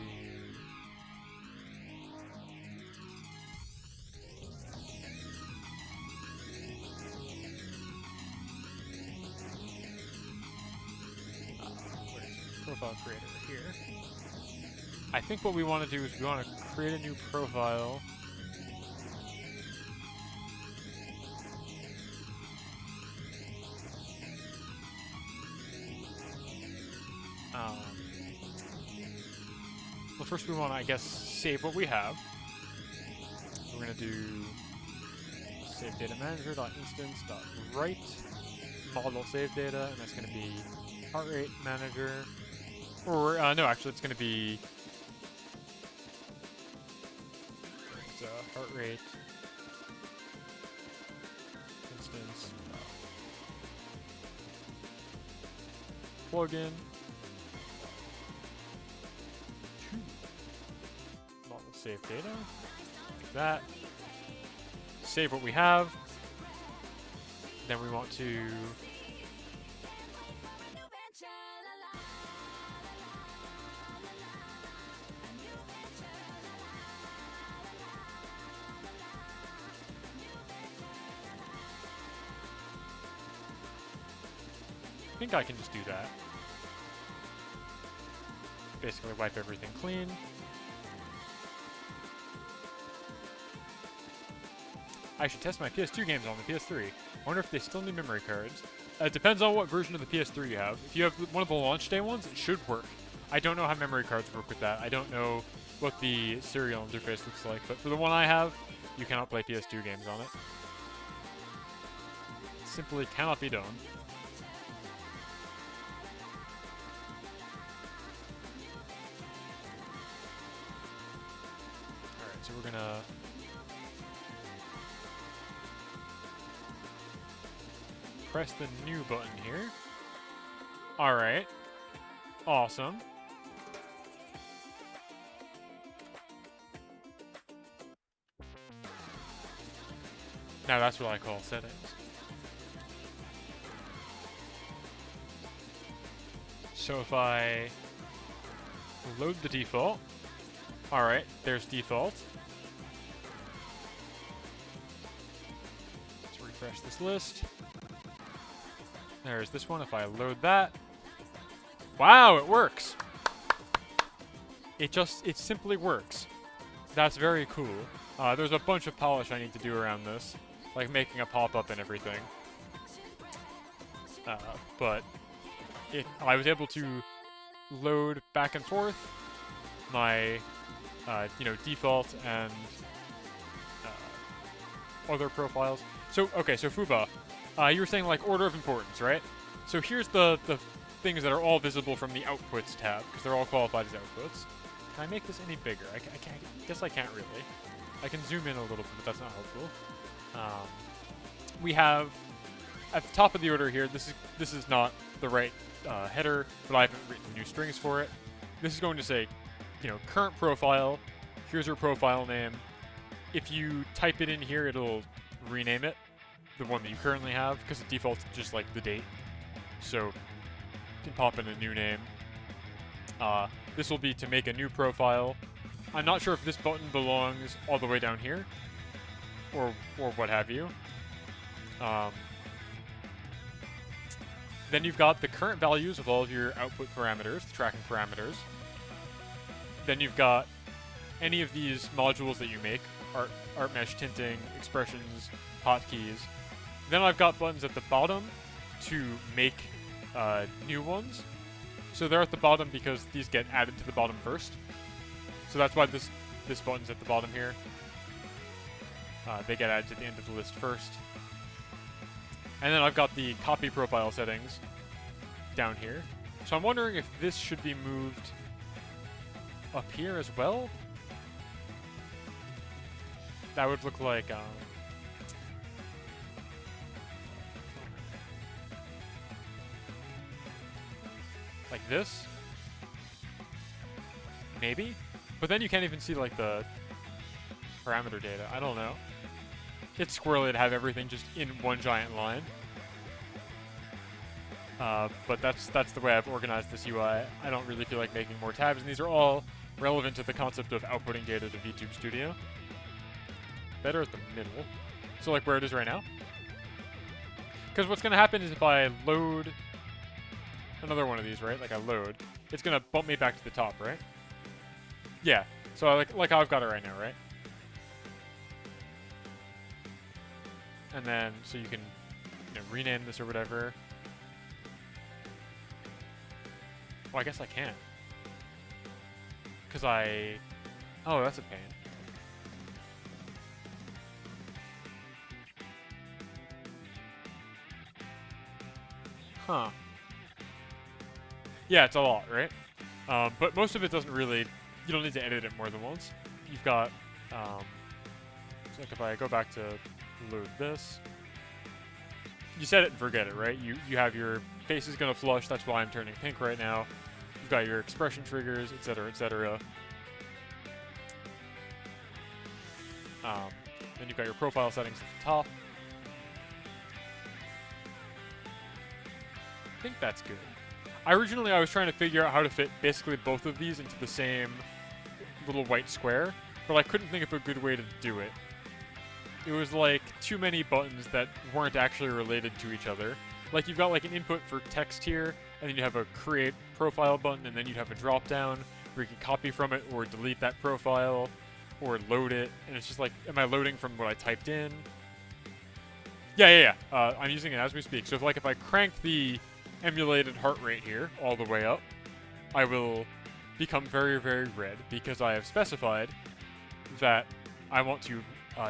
profile creator here. I think what we want to do is we want to create a new profile. Well, first we want to, I guess, save what we have. So we're going to do save data manager.instance.write model save data, and that's going to be heart rate manager. Or, no, actually, it's going to be heart rate instance plugin model save data, like that. Save what we have. Then we want to I think I can just do that. Basically wipe everything clean. I should test my PS2 games on the PS3. I wonder if they still need memory cards. It depends on what version of the PS3 you have. If you have one of the launch day ones, it should work. I don't know how memory cards work with that. I don't know what the serial interface looks like, but for the one I have, you cannot play PS2 games on it. It simply cannot be done. so we're gonna press the new button here. Alright. Awesome. Now that's what I call settings. So if I load the default, alright, there's default. Let's refresh this list. There's this one. If I load that, wow, it works. It simply works. That's very cool. There's a bunch of polish I need to do around this, like making a pop-up and everything. But I was able to load back and forth my, default and other profiles. So, okay, so Fuba, you were saying like order of importance, right? So here's the things that are all visible from the outputs tab, because they're all qualified as outputs. Can I make this any bigger? I guess I can't really. I can zoom in a little bit, but that's not helpful. We have at the top of the order here. This is not the right header, but I haven't written new strings for it. This is going to say, current profile. Here's your profile name. If you type it in here, it'll rename it, the one that you currently have, because it defaults just like the date. So you can pop in a new name. This will be to make a new profile. I'm not sure if this button belongs all the way down here, or what have you. Then you've got the current values of all of your output parameters, the tracking parameters. Then you've got any of these modules that you make, art mesh, tinting, expressions, hotkeys. Then I've got buttons at the bottom to make new ones. So they're at the bottom because these get added to the bottom first. So that's why this button's at the bottom here. They get added to the end of the list first. And then I've got the copy profile settings down here. So I'm wondering if this should be moved up here as well. That would look like this, maybe. But then you can't even see like the parameter data. I don't know. It's squirrely to have everything just in one giant line. But that's the way I've organized this UI. I don't really feel like making more tabs, and these are all relevant to the concept of outputting data to VTube Studio. Better at the middle. So like where it is right now. Because what's going to happen is if I load another one of these, right? Like I load, it's going to bump me back to the top, right? Yeah. So like how I've got it right now, right? And then, so you can rename this or whatever. Well, I guess I can't. Because oh, that's a pain. Huh. Yeah, it's a lot, right? But most of it doesn't really, you don't need to edit it more than once. You've got, so like if I go back to load this, you set it and forget it, right? You have your face is going to flush, that's why I'm turning pink right now. You've got your expression triggers, etc., etc. Then you've got your profile settings at the top. I think that's good. Originally, I was trying to figure out how to fit basically both of these into the same little white square, but I couldn't think of a good way to do it. It was like too many buttons that weren't actually related to each other. Like you've got like an input for text here, and then you have a create profile button, and then you'd have a drop down where you can copy from it or delete that profile or load it. And it's just like, am I loading from what I typed in? Yeah. I'm using it as we speak. So if I crank the emulated heart rate here all the way up, I will become very, very red because I have specified that I want to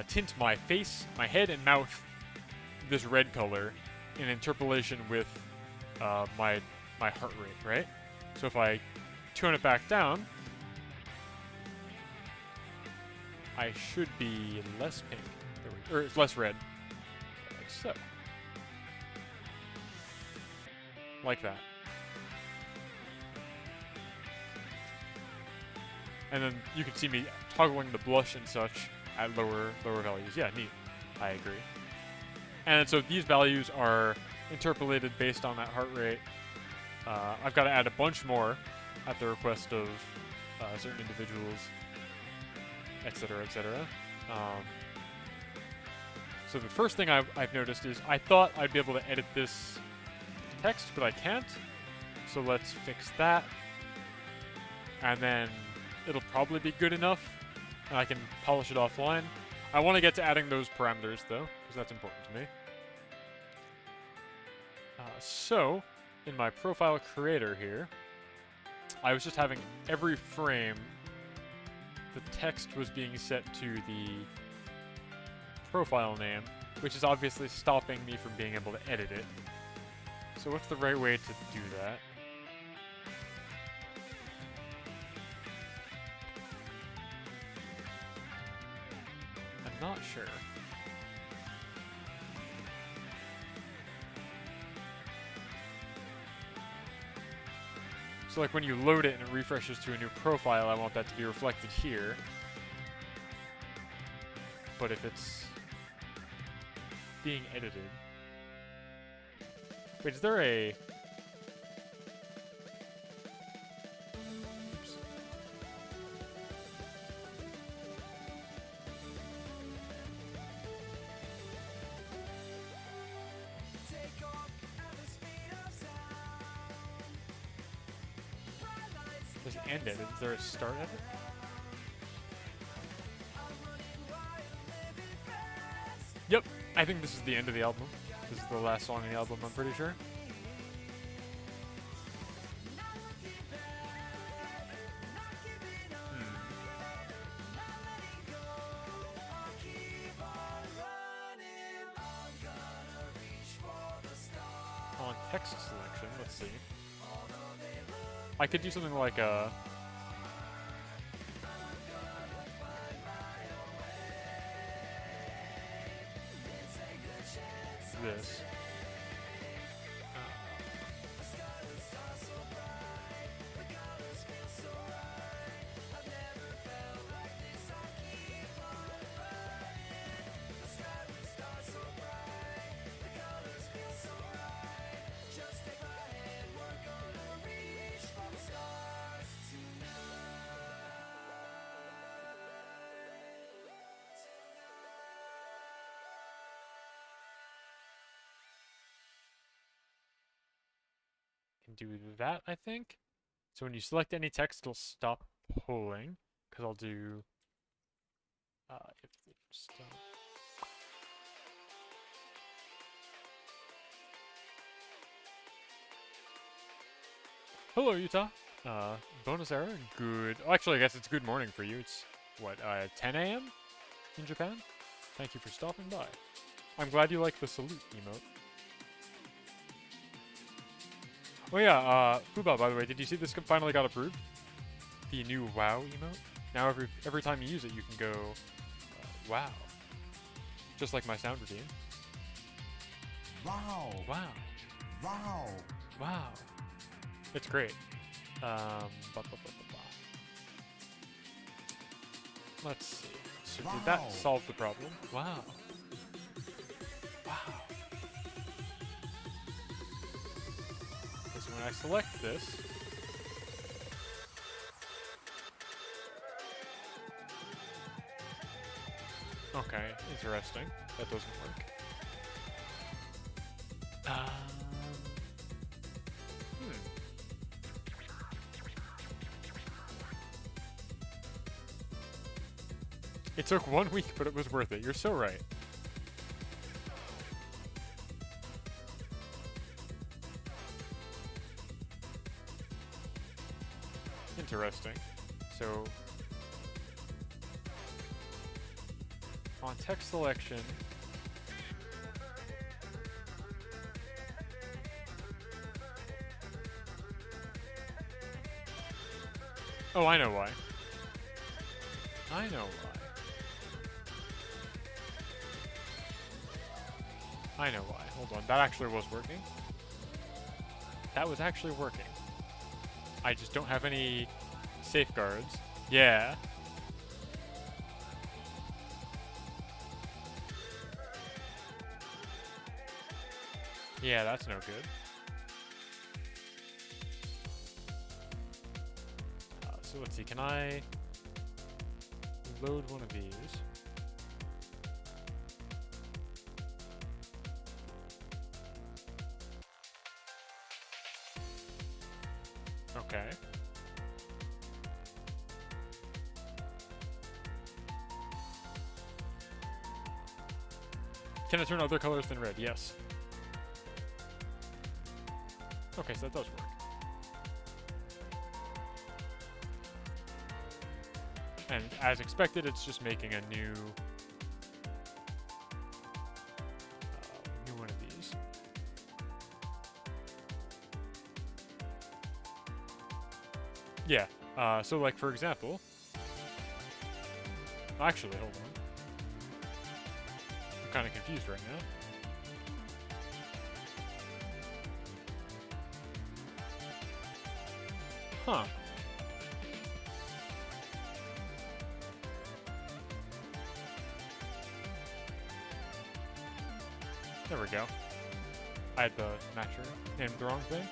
tint my face, my head, and mouth this red color in interpolation with my heart rate, right? So if I tune it back down, I should be less pink. Or it's less red. Like so. Like that. And then you can see me toggling the blush and such at lower values. Yeah, neat. I agree. And so these values are interpolated based on that heart rate. I've got to add a bunch more at the request of certain individuals, etc., etc. So the first thing I've noticed is I thought I'd be able to edit this text, but I can't. So let's fix that. And then it'll probably be good enough, and I can polish it offline. I want to get to adding those parameters, though, because that's important to me. So, in my profile creator here, I was just having every frame, the text was being set to the profile name, which is obviously stopping me from being able to edit it. So what's the right way to do that? I'm not sure. So like when you load it and it refreshes to a new profile, I want that to be reflected here. But if it's being edited... Wait, is there a... Oops. There's end edit. Is there a start edit? Yep, I think this is the end of the album. This is the last song in the album, I'm pretty sure. On text selection, let's see. I could do something like this. Can do that, I think. So when you select any text, it'll stop polling. Because I'll do if stop. Hello, Utah. Bonus era. Good. Oh, actually, I guess it's good morning for you. It's what 10 a.m. in Japan. Thank you for stopping by. I'm glad you like the salute emote. Oh yeah, Fuba, by the way, did you see this finally got approved? The new WoW emote? Now every time you use it, you can go, wow. Just like my sound routine. Wow. Wow. Wow. Wow. It's great. Let's see. So did that solve the problem? Wow. Wow. So when I select this, okay, interesting. That doesn't work. It took 1 week, but it was worth it. You're so right. Interesting. So, on text selection, oh, I know why. I know why. I know why. Hold on. That actually was working. That was actually working. I just don't have any safeguards. Yeah. Yeah, that's no good. So let's see, can I load one of these? Okay. Can I turn other colors than red? Yes. Okay, so that does work. And as expected, it's just making a new one of these. Yeah. So like for example, actually, hold on. I'm kind of confused right now. Huh. There we go. I had the matcher named the wrong thing.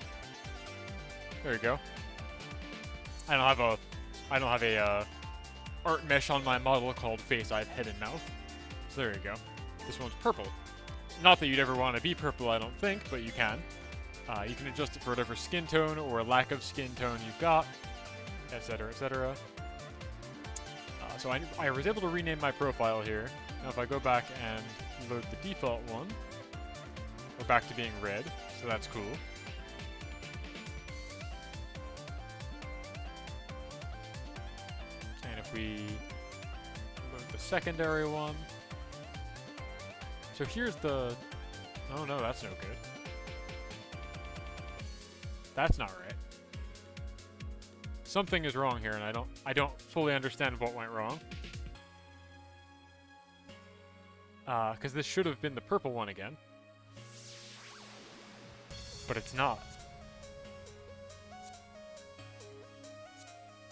There you go. I don't have a art mesh on my model called face. I have head and mouth. So there you go. This one's purple. Not that you'd ever want to be purple, I don't think, but you can. You can adjust it for whatever skin tone or lack of skin tone you've got, etc., etc. So I was able to rename my profile here. Now if I go back and load the default one, we're back to being red, so that's cool. And if we load the secondary one, so here's the, oh no, that's no good. That's not right. Something is wrong here, and I don't fully understand what went wrong. Because this should have been the purple one again. But it's not.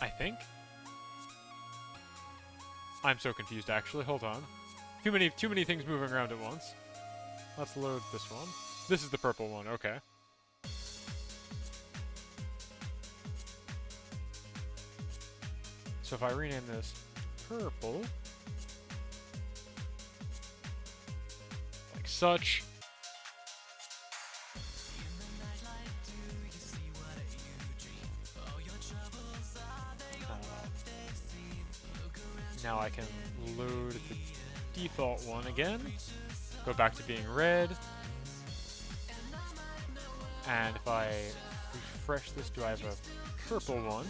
I think? I'm so confused, actually. Hold on. Too many things moving around at once. Let's load this one. This is the purple one, okay. So if I rename this purple, like such, now I can load the default one again, go back to being red, and if I refresh this, do I have a purple one?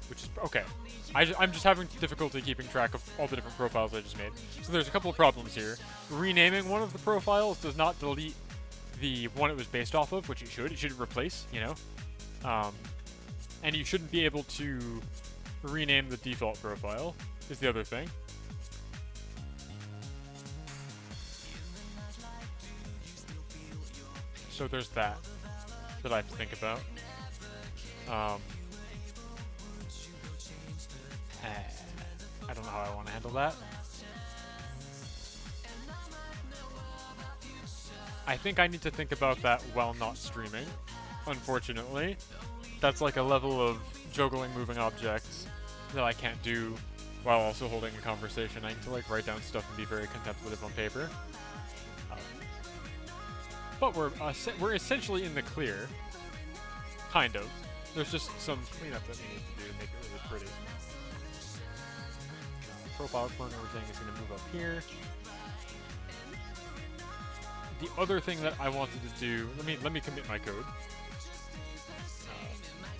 Which is, okay. I'm just having difficulty keeping track of all the different profiles I just made. So there's a couple of problems here. Renaming one of the profiles does not delete the one it was based off of, which it should. It should replace, you know? And you shouldn't be able to rename the default profile, is the other thing. So there's that I have to think about. I don't know how I want to handle that. I think I need to think about that while not streaming, unfortunately. That's like a level of juggling moving objects that I can't do while also holding a conversation. I need to like write down stuff and be very contemplative on paper. But we're essentially in the clear. Kind of. There's just some cleanup that we need to do to make it really pretty. Profile corner we're saying is going to move up here. The other thing that I wanted to do, let me commit my code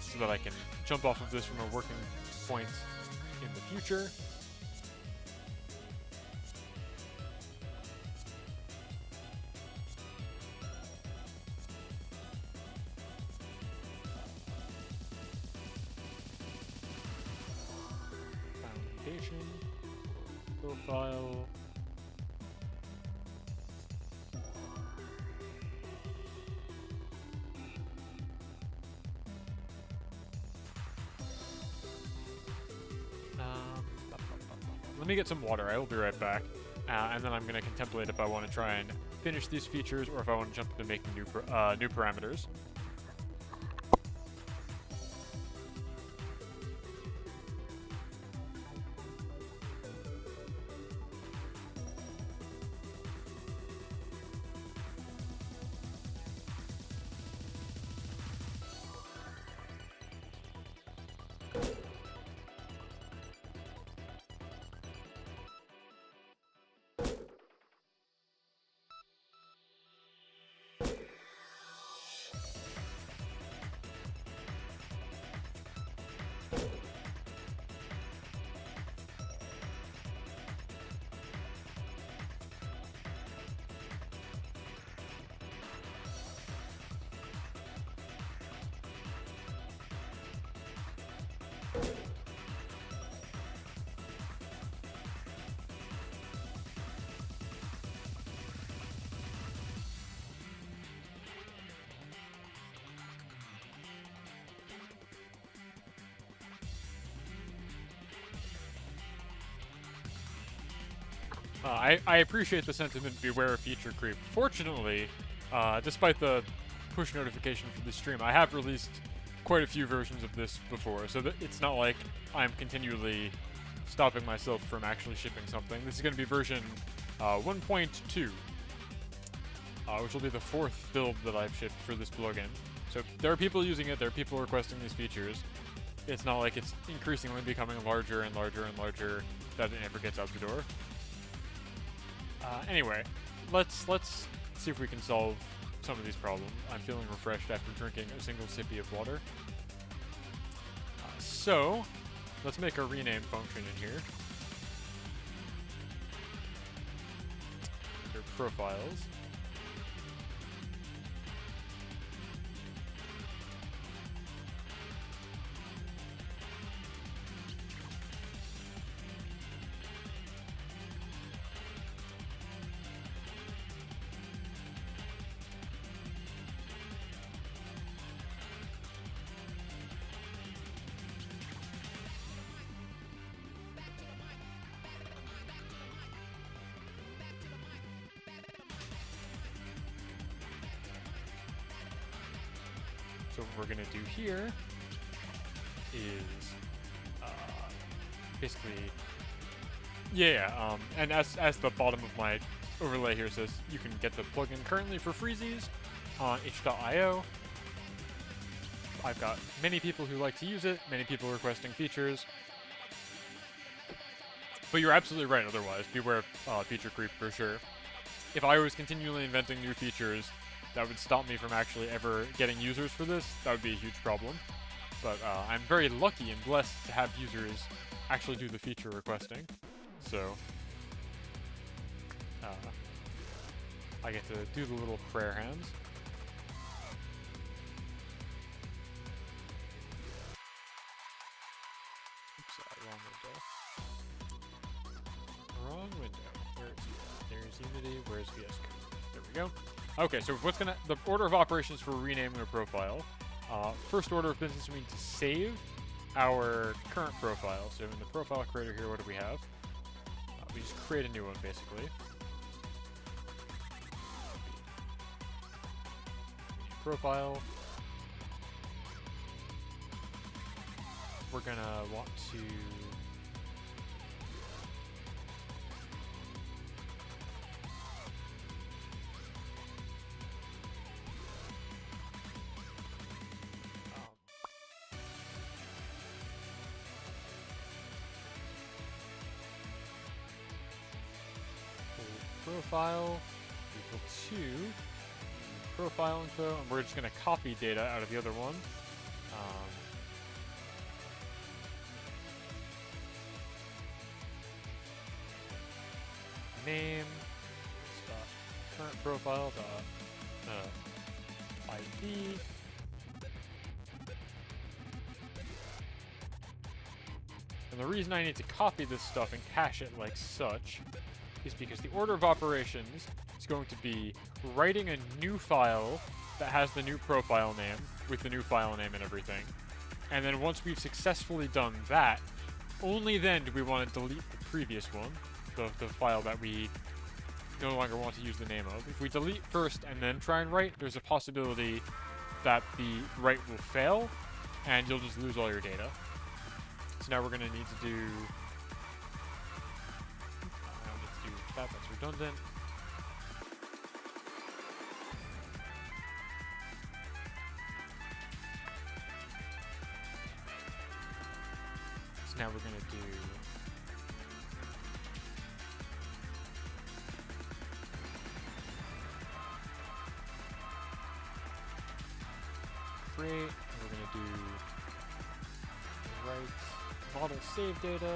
so that I can jump off of this from a working point in the future. Foundation. Profile. let me get some water. I will be right back. And then I'm going to contemplate if I want to try and finish these features or if I want to jump into making new parameters. I appreciate the sentiment, beware of feature creep. Fortunately, despite the push notification for the stream, I have released quite a few versions of this before, so that it's not like I'm continually stopping myself from actually shipping something. This is going to be version 1.2, which will be the 4th build that I've shipped for this plugin. So there are people using it, there are people requesting these features. It's not like it's increasingly becoming larger and larger and larger that it never gets out the door. Anyway, let's see if we can solve some of these problems. I'm feeling refreshed after drinking a single sippy of water. So, let's make a rename function in here. Under profiles. So what we're going to do here is basically, and as the bottom of my overlay here says, you can get the plugin currently for freezies on itch.io. I've got many people who like to use it, many people requesting features. But you're absolutely right otherwise. Beware of feature creep for sure. If I was continually inventing new features that would stop me from actually ever getting users for this, that would be a huge problem. But I'm very lucky and blessed to have users actually do the feature requesting. So I get to do the little prayer hands. Oops, wrong window. Where is he? There's Unity. Where's VS Code? There we go. Okay, so the order of operations for renaming a profile. First order of business, we need to save our current profile. So in the profile creator here, what do we have? We just create a new one, basically. Profile. We're gonna want to profile equal to profile info, and we're just going to copy data out of the other one. Name current profile ID. And the reason I need to copy this stuff and cache it like such is because the order of operations is going to be writing a new file that has the new profile name with the new file name and everything. And then once we've successfully done that, only then do we want to delete the previous one, the file that we no longer want to use the name of. If we delete first and then try and write, there's a possibility that the write will fail, and you'll just lose all your data. So now we're going to need to do... I don't need to do that, that's redundant. So now we're going to do... create, and we're going to do write model save data.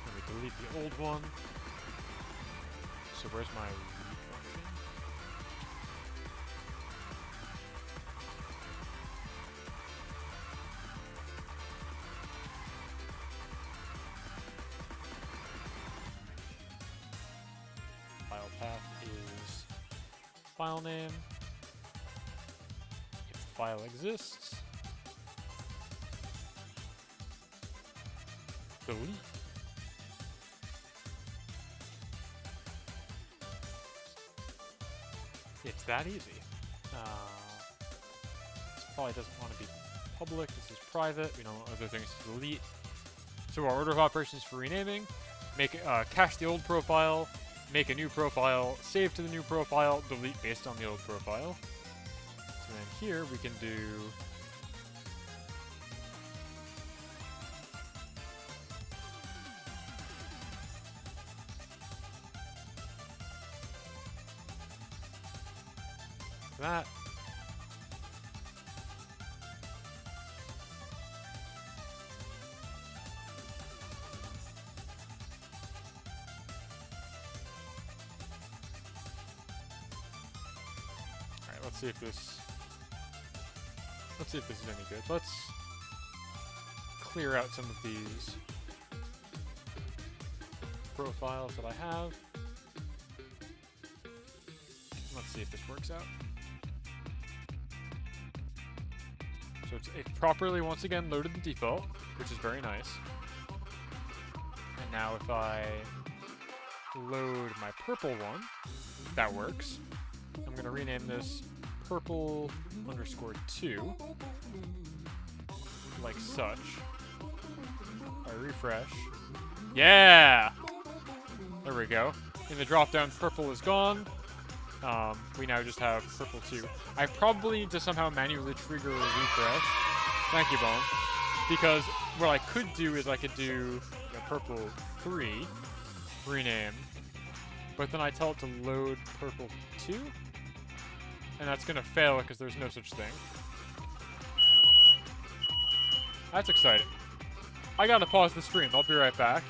Let me delete the old one. So where's my function? File path is file name. If the file exists, delete. It's that easy. This probably doesn't want to be public. This is private. We don't want other things to delete. So our order of operations for renaming: make cache the old profile, make a new profile, save to the new profile, delete based on the old profile. So then here we can do that. Alright, let's see if this is any good. Let's clear out some of these profiles that I have. Let's see if this works out. So it's properly, once again, loaded the default, which is very nice. And now if I load my purple one, that works. I'm going to rename this purple_2, like such. I refresh. Yeah! There we go. In the drop-down, purple is gone. We now just have purple 2. I probably need to somehow manually trigger a refresh. Thank you, Bone. Because what I could do is I could do purple 3, rename, but then I tell it to load purple 2, and that's going to fail because there's no such thing. That's exciting. I gotta pause the stream. I'll be right back.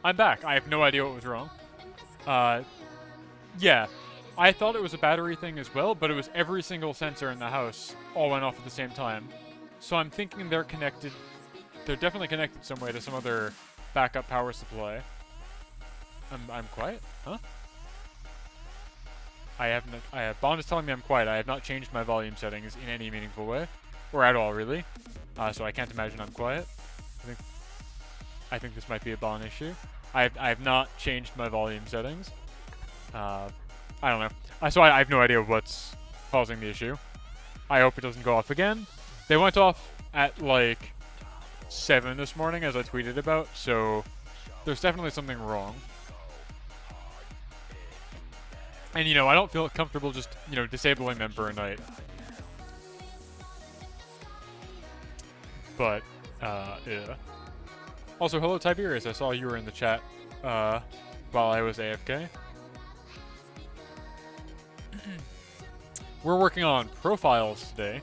I'm back. I have no idea what was wrong. Yeah. I thought it was a battery thing as well, but it was every single sensor in the house all went off at the same time. So I'm thinking they're connected. They're definitely connected some way to some other backup power supply. I'm quiet? Huh? Bond is telling me I'm quiet. I have not changed my volume settings in any meaningful way. Or at all, really. So I can't imagine I'm quiet. I think this might be a Bond issue. I have not changed my volume settings. I don't know. So I have no idea what's causing the issue. I hope it doesn't go off again. They went off at like 7 this morning, as I tweeted about, so there's definitely something wrong. And, you know, I don't feel comfortable just, you know, disabling them for a night. But, yeah. Also, hello, Tiberius. I saw you were in the chat, while I was AFK. We're working on profiles today,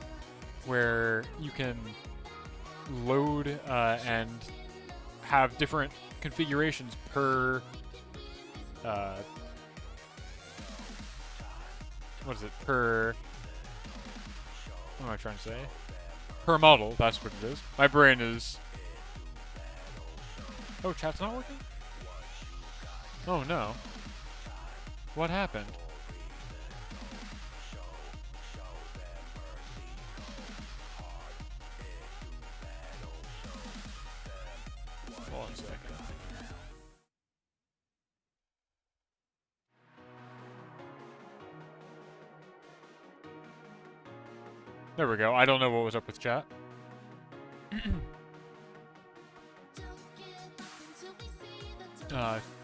where you can load, and have different configurations per, what is it? What am I trying to say? Per model, that's what it is. My brain is... Oh, chat's not working? Oh no. What happened? One second. There we go. I don't know what was up with chat.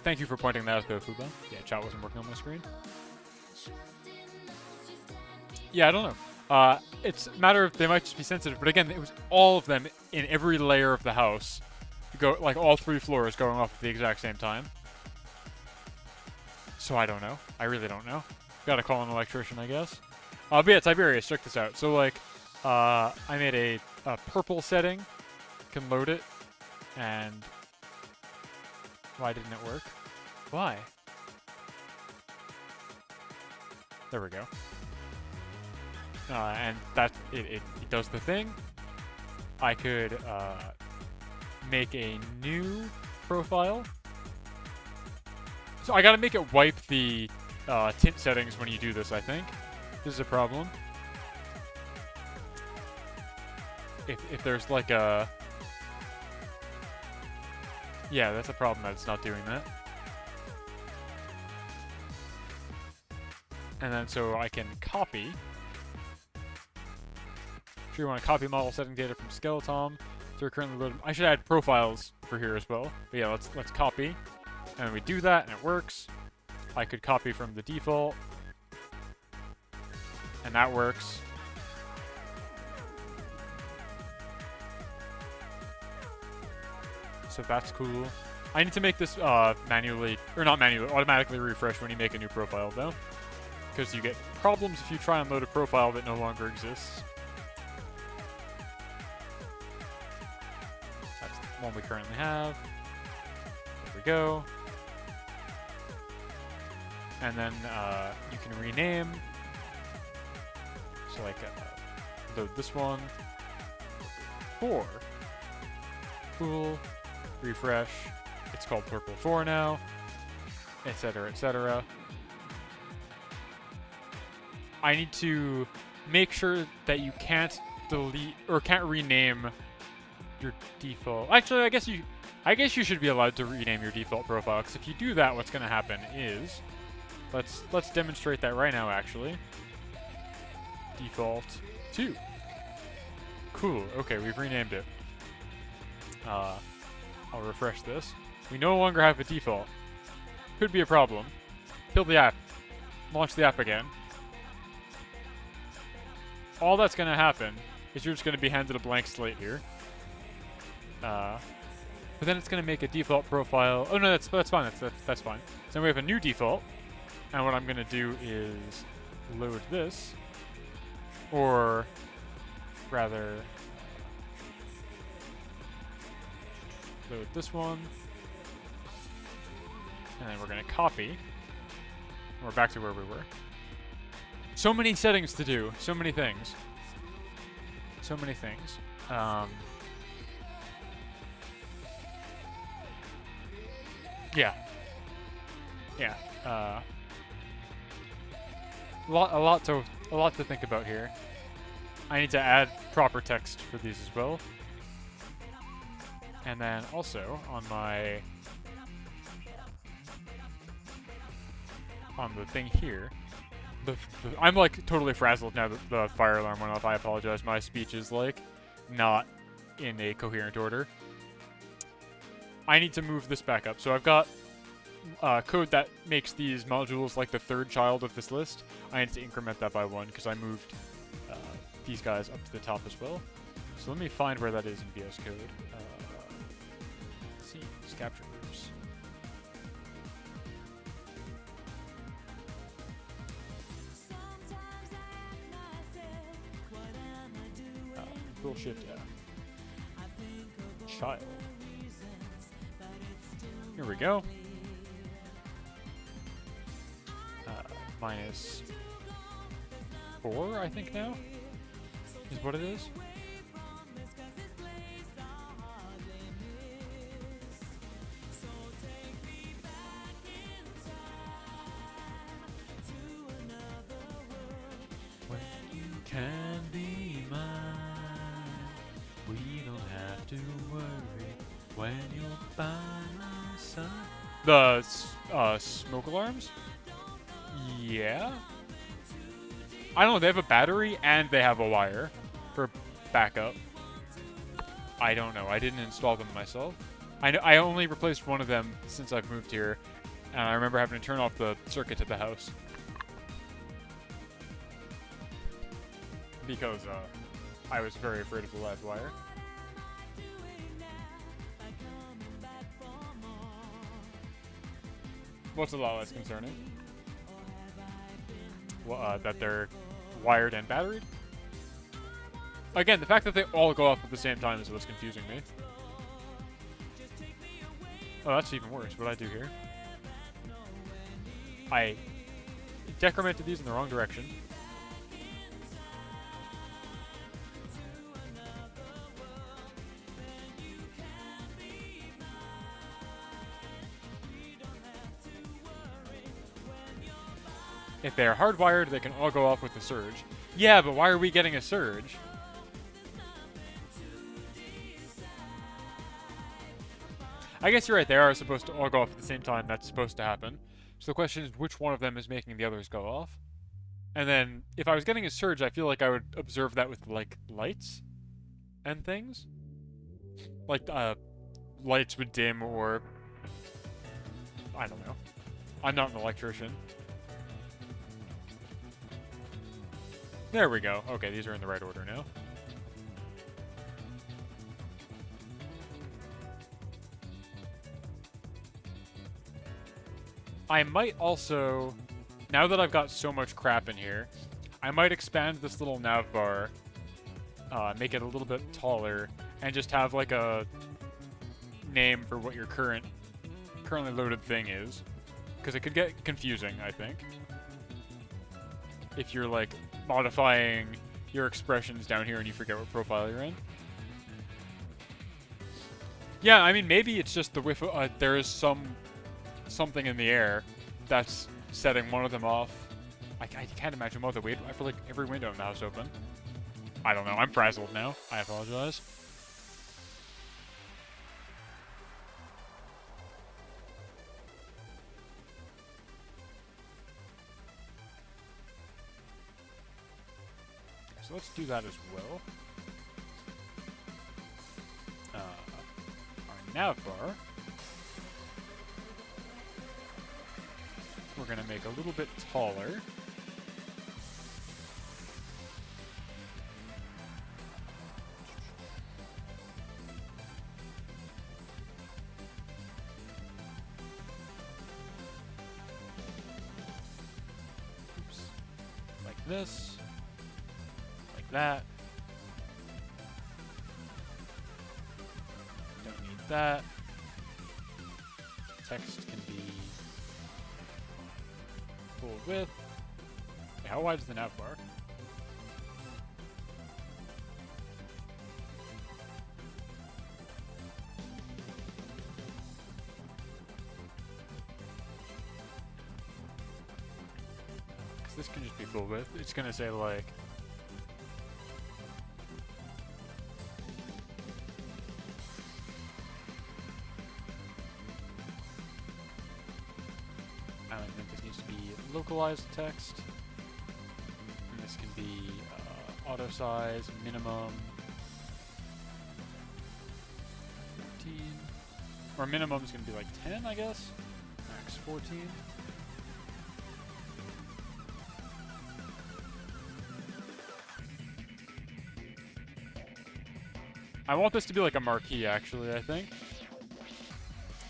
Thank you for pointing that out, though, Fuba. Yeah, chat wasn't working on my screen. Yeah, I don't know. It's a matter of they might just be sensitive, but again, it was all of them in every layer of the house. Like all 3 floors going off at the exact same time. So I don't know. I really don't know. Gotta call an electrician, I guess. But yeah, Tiberius, check this out. So like, I made a purple setting. Can load it, and why didn't it work? Why? There we go. And that it does the thing. I could make a new profile. So I gotta make it wipe the tint settings when you do this, I think. This is a problem. If there's like a... Yeah, that's a problem that it's not doing that. And then so I can copy. Sure, you want to copy model setting data from Skeletom. So we're currently loading. I should add profiles for here as well. But yeah, let's copy. And we do that and it works. I could copy from the default. And that works. So that's cool. I need to make this manually, or not manually, automatically refresh when you make a new profile though. Because you get problems if you try and load a profile that no longer exists. That's the one we currently have. There we go. And then you can rename. So like, load this one. 4. Cool. Refresh. It's called Purple 4 now. Etc, etc. I need to make sure that you can't delete or can't rename your default. Actually, I guess you should be allowed to rename your default profile, because if you do that, what's going to happen is, let's demonstrate that right now. Actually, default 2. Cool. Okay, we've renamed it. I'll refresh this. We no longer have a default. Could be a problem. Kill the app. Launch the app again. All that's going to happen is you're just going to be handed a blank slate here. But then it's going to make a default profile. Oh no, that's fine. That's fine. So then we have a new default. And what I'm going to do is load this. Or rather, load this one. And then we're going to copy. We're back to where we were. So many settings to do. So many things. So many things. Yeah. Yeah. A lot to think about here. I need to add proper text for these as well. And then also on the thing here, I'm like totally frazzled now that the fire alarm went off. I apologize. My speech is like not in a coherent order. I need to move this back up. So I've got code that makes these modules like the third child of this list. I need to increment that by 1 because I moved these guys up to the top as well. So let me find where that is in VS Code. Let's see, capture groups. Bullshit, child. Here we go. Minus 4, I think now, is what it is. When you can be mine, we don't have to worry when you're by my side. The smoke alarms? Yeah. I don't know, they have a battery and they have a wire for backup. I don't know, I didn't install them myself. I only replaced one of them since I've moved here, and I remember having to turn off the circuit at the house. Because I was very afraid of the live wire. What's a lot less concerning? Well, that they're wired and batteried? Again, the fact that they all go off at the same time is what's confusing me. Oh, that's even worse. What I do here? I decremented these in the wrong direction. If they are hardwired, they can all go off with a surge. Yeah, but why are we getting a surge? I guess you're right, they are supposed to all go off at the same time. That's supposed to happen. So the question is, which one of them is making the others go off? And then, if I was getting a surge, I feel like I would observe that with, like, lights and things. Like, lights would dim or... I don't know. I'm not an electrician. There we go. Okay, these are in the right order now. I might also, now that I've got so much crap in here, I might expand this little nav bar, make it a little bit taller, and just have like a name for what your currently loaded thing is. Because it could get confusing, I think. If you're like modifying your expressions down here and you forget what profile you're in. Yeah, I mean, maybe it's just the whiff. There is something in the air that's setting one of them off. I can't imagine what the wait for like every window in the house open. I don't know. I'm frazzled now. I apologize. So let's do that as well. Our nav bar. We're going to make a little bit taller. Oops. Like this. Like that. Don't need that. Text can be full width. Okay, how wide is the nav bar? Because this can just be full width. It's gonna say like localized text, and this can be auto size, minimum 14, or minimum is going to be like 10, I guess, max 14. I want this to be like a marquee, actually, I think,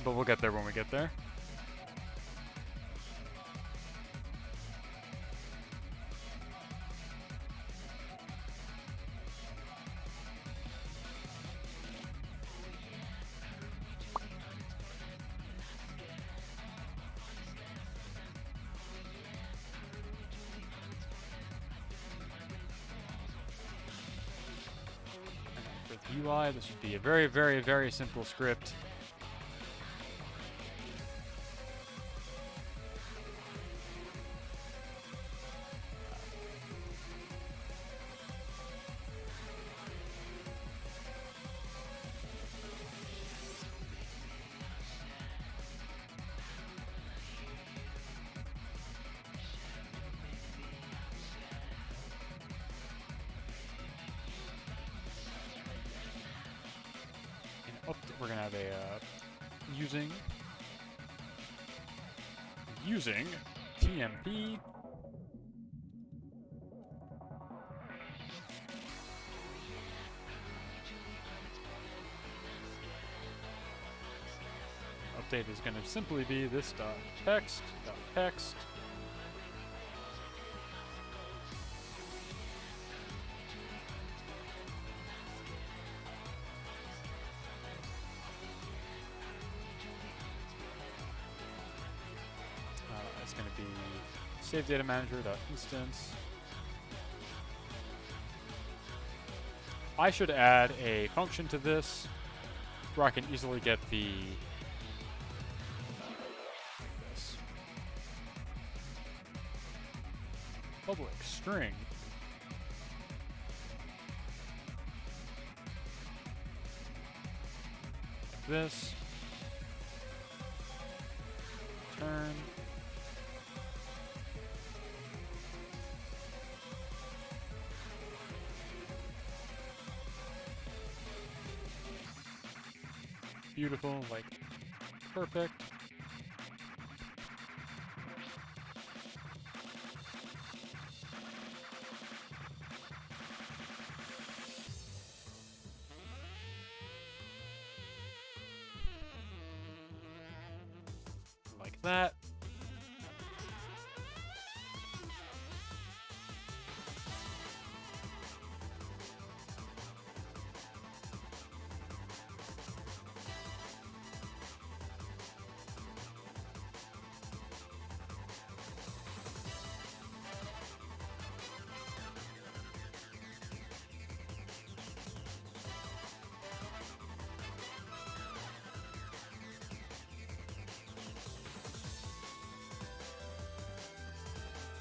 but we'll get there when we get there. UI, this would be a very, very, very simple script. We're gonna have a using TMP update is gonna simply be this text. It's going to be save data manager.instance. I should add a function to this where I can easily get the this public string like this. Turn. Beautiful, like, perfect. Like that.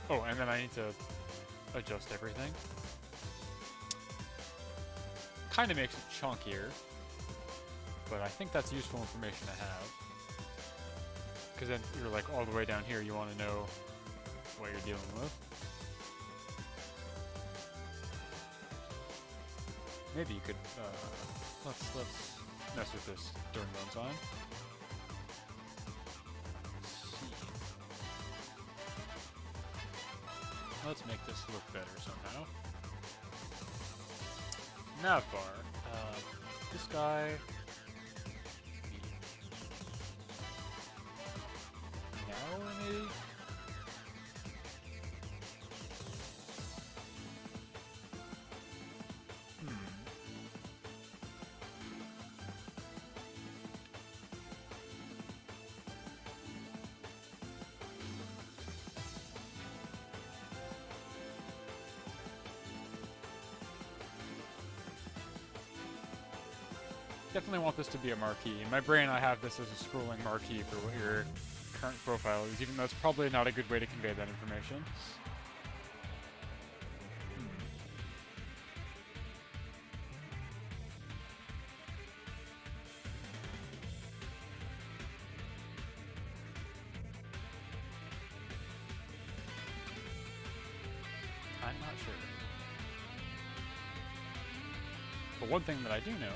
Oh, and then I need to adjust everything. Kind of makes it chunkier, but I think that's useful information to have. Because then you're like all the way down here, you want to know what you're dealing with. Maybe you could, let's mess with this during runtime. Let's make this look better somehow. Navbar. This guy. Narrower, maybe? definitely want this to be a marquee. In my brain, I have this as a scrolling marquee for what your current profile is, even though it's probably not a good way to convey that information. I'm not sure. But one thing that I do know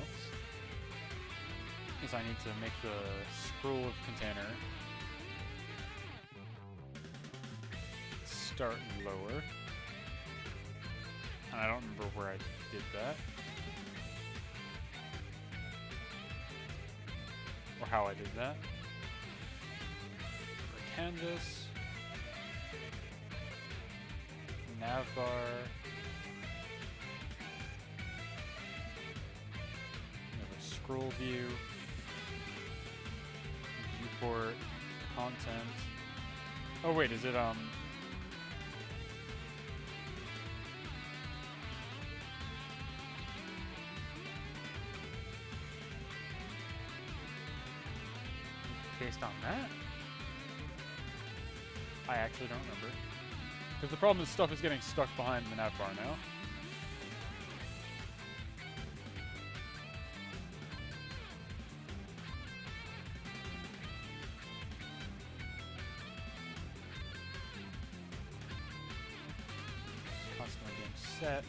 is I need to make the scroll of container start lower. And I don't remember where I did that. Or how I did that. For canvas. Navbar. Scroll view, viewport, content. Oh wait, is it based on that? I actually don't remember. Because the problem is stuff is getting stuck behind the navbar now. Set.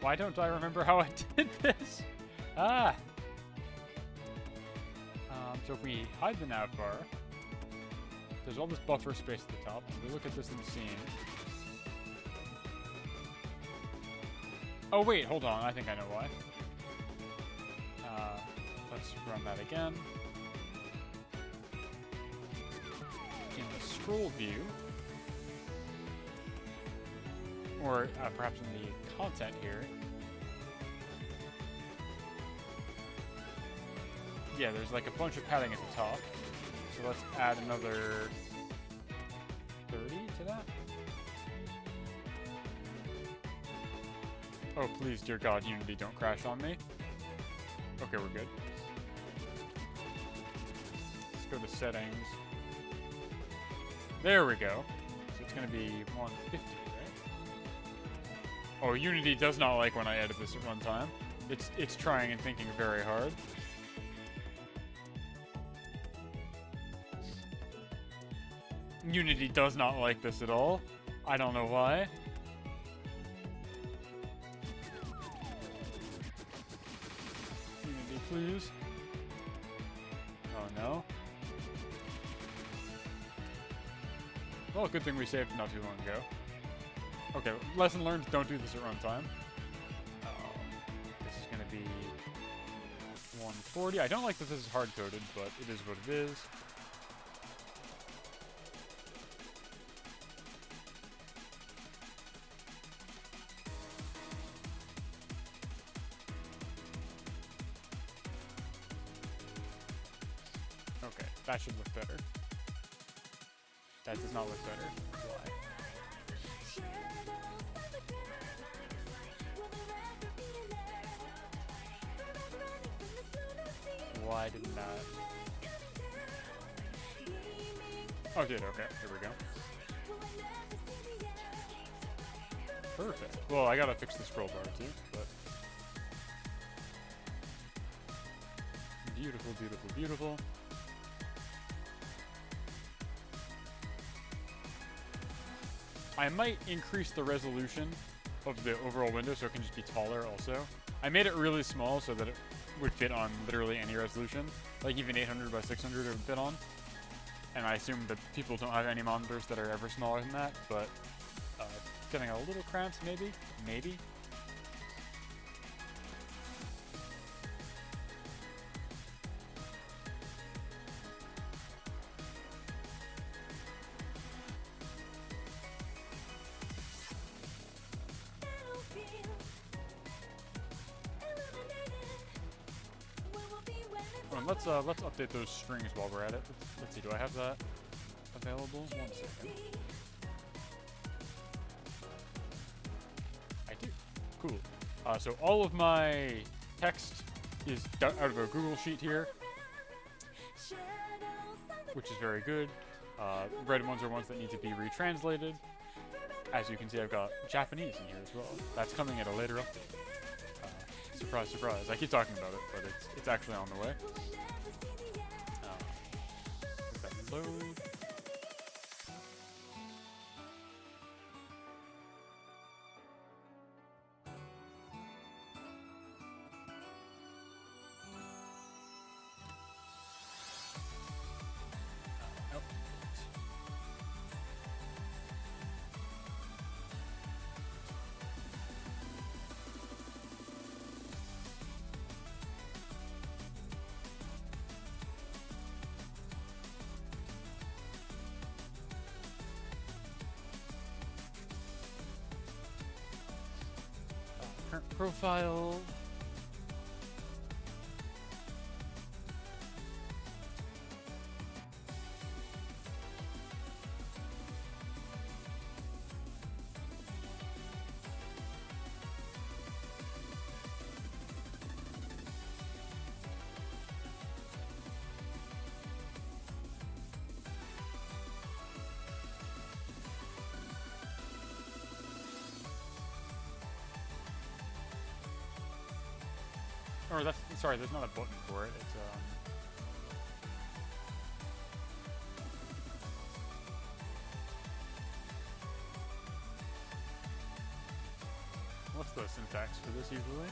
Why don't I remember how I did this? Ah! So if we hide the navbar, there's all this buffer space at the top. If we look at this in the scene. Oh wait, hold on, I think I know why. Let's run that again. In the scroll view, or perhaps in the content here. Yeah, there's like a bunch of padding at the top. So let's add another 30 to that. Oh, please, dear God, Unity, don't crash on me. Okay, we're good. Let's go to settings. There we go. So it's going to be 150. Oh, Unity does not like when I edit this at runtime. It's trying and thinking very hard. Unity does not like this at all. I don't know why. Unity, please. Oh no. Well, good thing we saved not too long ago. Okay, lesson learned, don't do this at runtime. This is going to be 140. I don't like that this is hard-coded, but it is what it is. Okay, that should look better. That does not look better. Why? Why did not? Oh, did, okay, here we go. Perfect. Well, I gotta fix the scroll bar too, but... Beautiful, beautiful, beautiful. I might increase the resolution of the overall window so it can just be taller also. I made it really small so that it would fit on literally any resolution. Like even 800 by 600 it would fit on. And I assume that people don't have any monitors that are ever smaller than that, but getting a little cramped maybe? Maybe? Let's update those strings while we're at it. Let's see, do I have that available? 1 second. I do. Cool. So all of my text is out of a Google Sheet here, which is very good. Red ones are ones that need to be retranslated. As you can see, I've got Japanese in here as well. That's coming at a later update. Surprise, surprise. I keep talking about it, but it's actually on the way. Let that load. Current profile. Or that's, sorry, there's not a button for it. It's what's the syntax for this usually?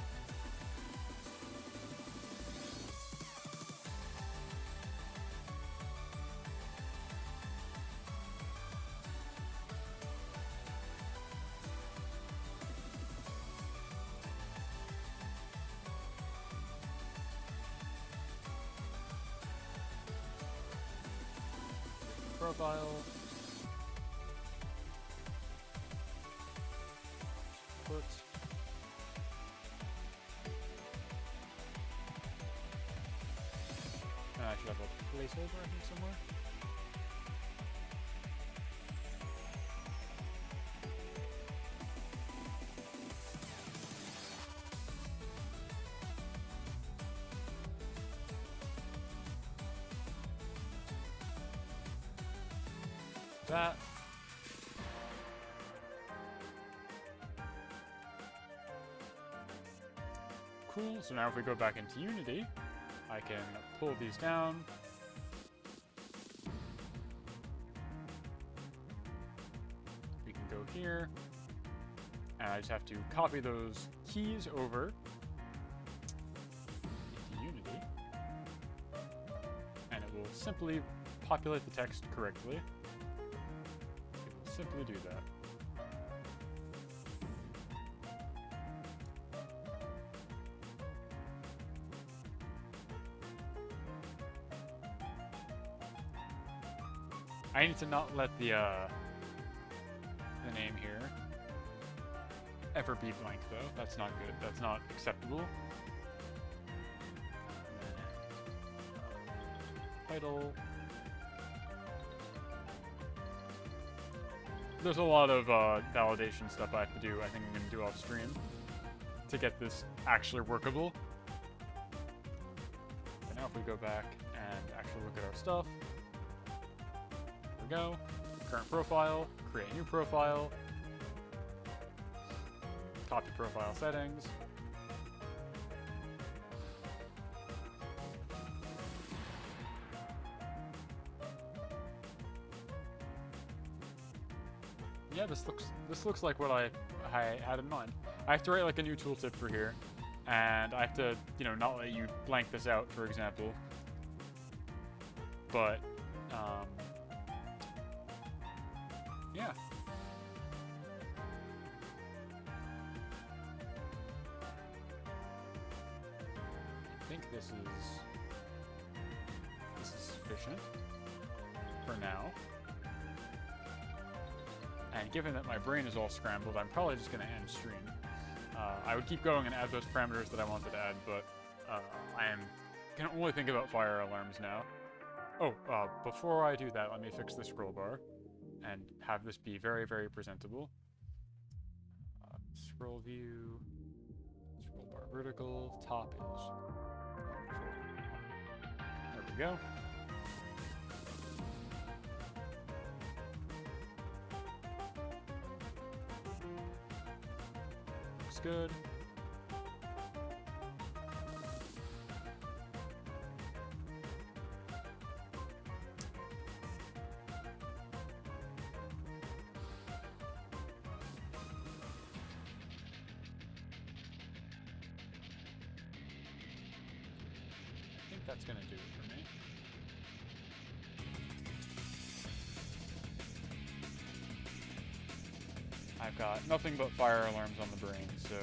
Profile. Put. I should have a placeholder, I think, somewhere. That. Cool, so now if we go back into Unity, I can pull these down. We can go here, and I just have to copy those keys over into Unity, and it will simply populate the text correctly. Simply do that. I need to not let the name here ever be blank though. That's not good. That's not acceptable. Title. There's a lot of validation stuff I have to do. I think I'm going to do off stream to get this actually workable. But now if we go back and actually look at our stuff, here we go. Current profile, create a new profile, copy profile settings. Yeah, this looks like what I had in mind. I have to write like a new tooltip for here, and I have to, you know, not let you blank this out, for example. But, yeah. I think this is sufficient for now. And given that my brain is all scrambled, I'm probably just going to end stream. I would keep going and add those parameters that I wanted to add, but can only think about fire alarms now. Oh, before I do that, let me fix the scroll bar and have this be very, very presentable. Scroll view, scroll bar vertical, top is. There we go. Looks good. That's gonna do it for me. I've got nothing but fire alarms on the brain, so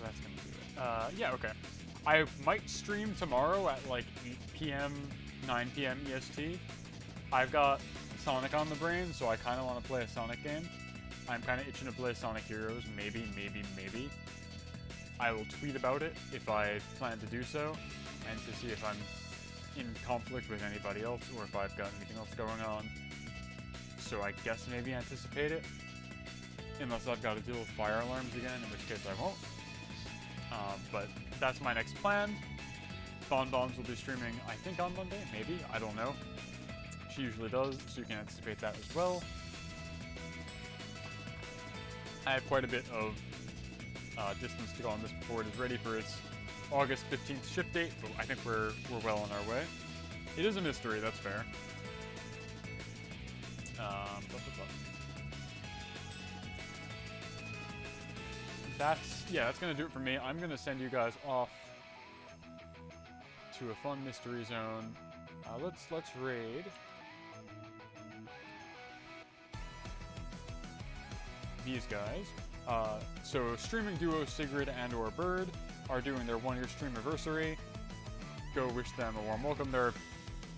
that's gonna do it. Yeah, okay. I might stream tomorrow at like 8 p.m., 9 p.m. EST. I've got Sonic on the brain, so I kind of want to play a Sonic game. I'm kind of itching to play Sonic Heroes, maybe. I will tweet about it if I plan to do so, and to see if I'm in conflict with anybody else, or if I've got anything else going on. So I guess maybe anticipate it, unless I've got to deal with fire alarms again, in which case I won't. But that's my next plan. Bonbons will be streaming, I think, on Monday, maybe, I don't know. She usually does, so you can anticipate that as well. I have quite a bit of distance to go on this before it is ready for its August 15th ship date, but I think we're well on our way. It is a mystery, that's fair. That's gonna do it for me. I'm gonna send you guys off to a fun mystery zone. Let's raid these guys. So streaming duo Sigrid and or Bird are doing their 1-year streamiversary. Go wish them a warm welcome. They're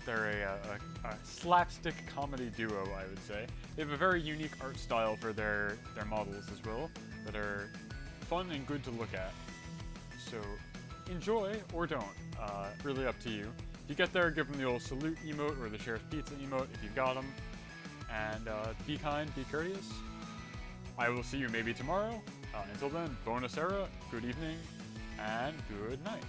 a slapstick comedy duo, I would say. They have a very unique art style for their models as well, that are fun and good to look at. So enjoy or don't. Really up to you. If you get there, give them the old salute emote or the Sheriff's Pizza emote if you've got them. And be kind, be courteous. I will see you maybe tomorrow. Until then, bonus era, good evening, and good night.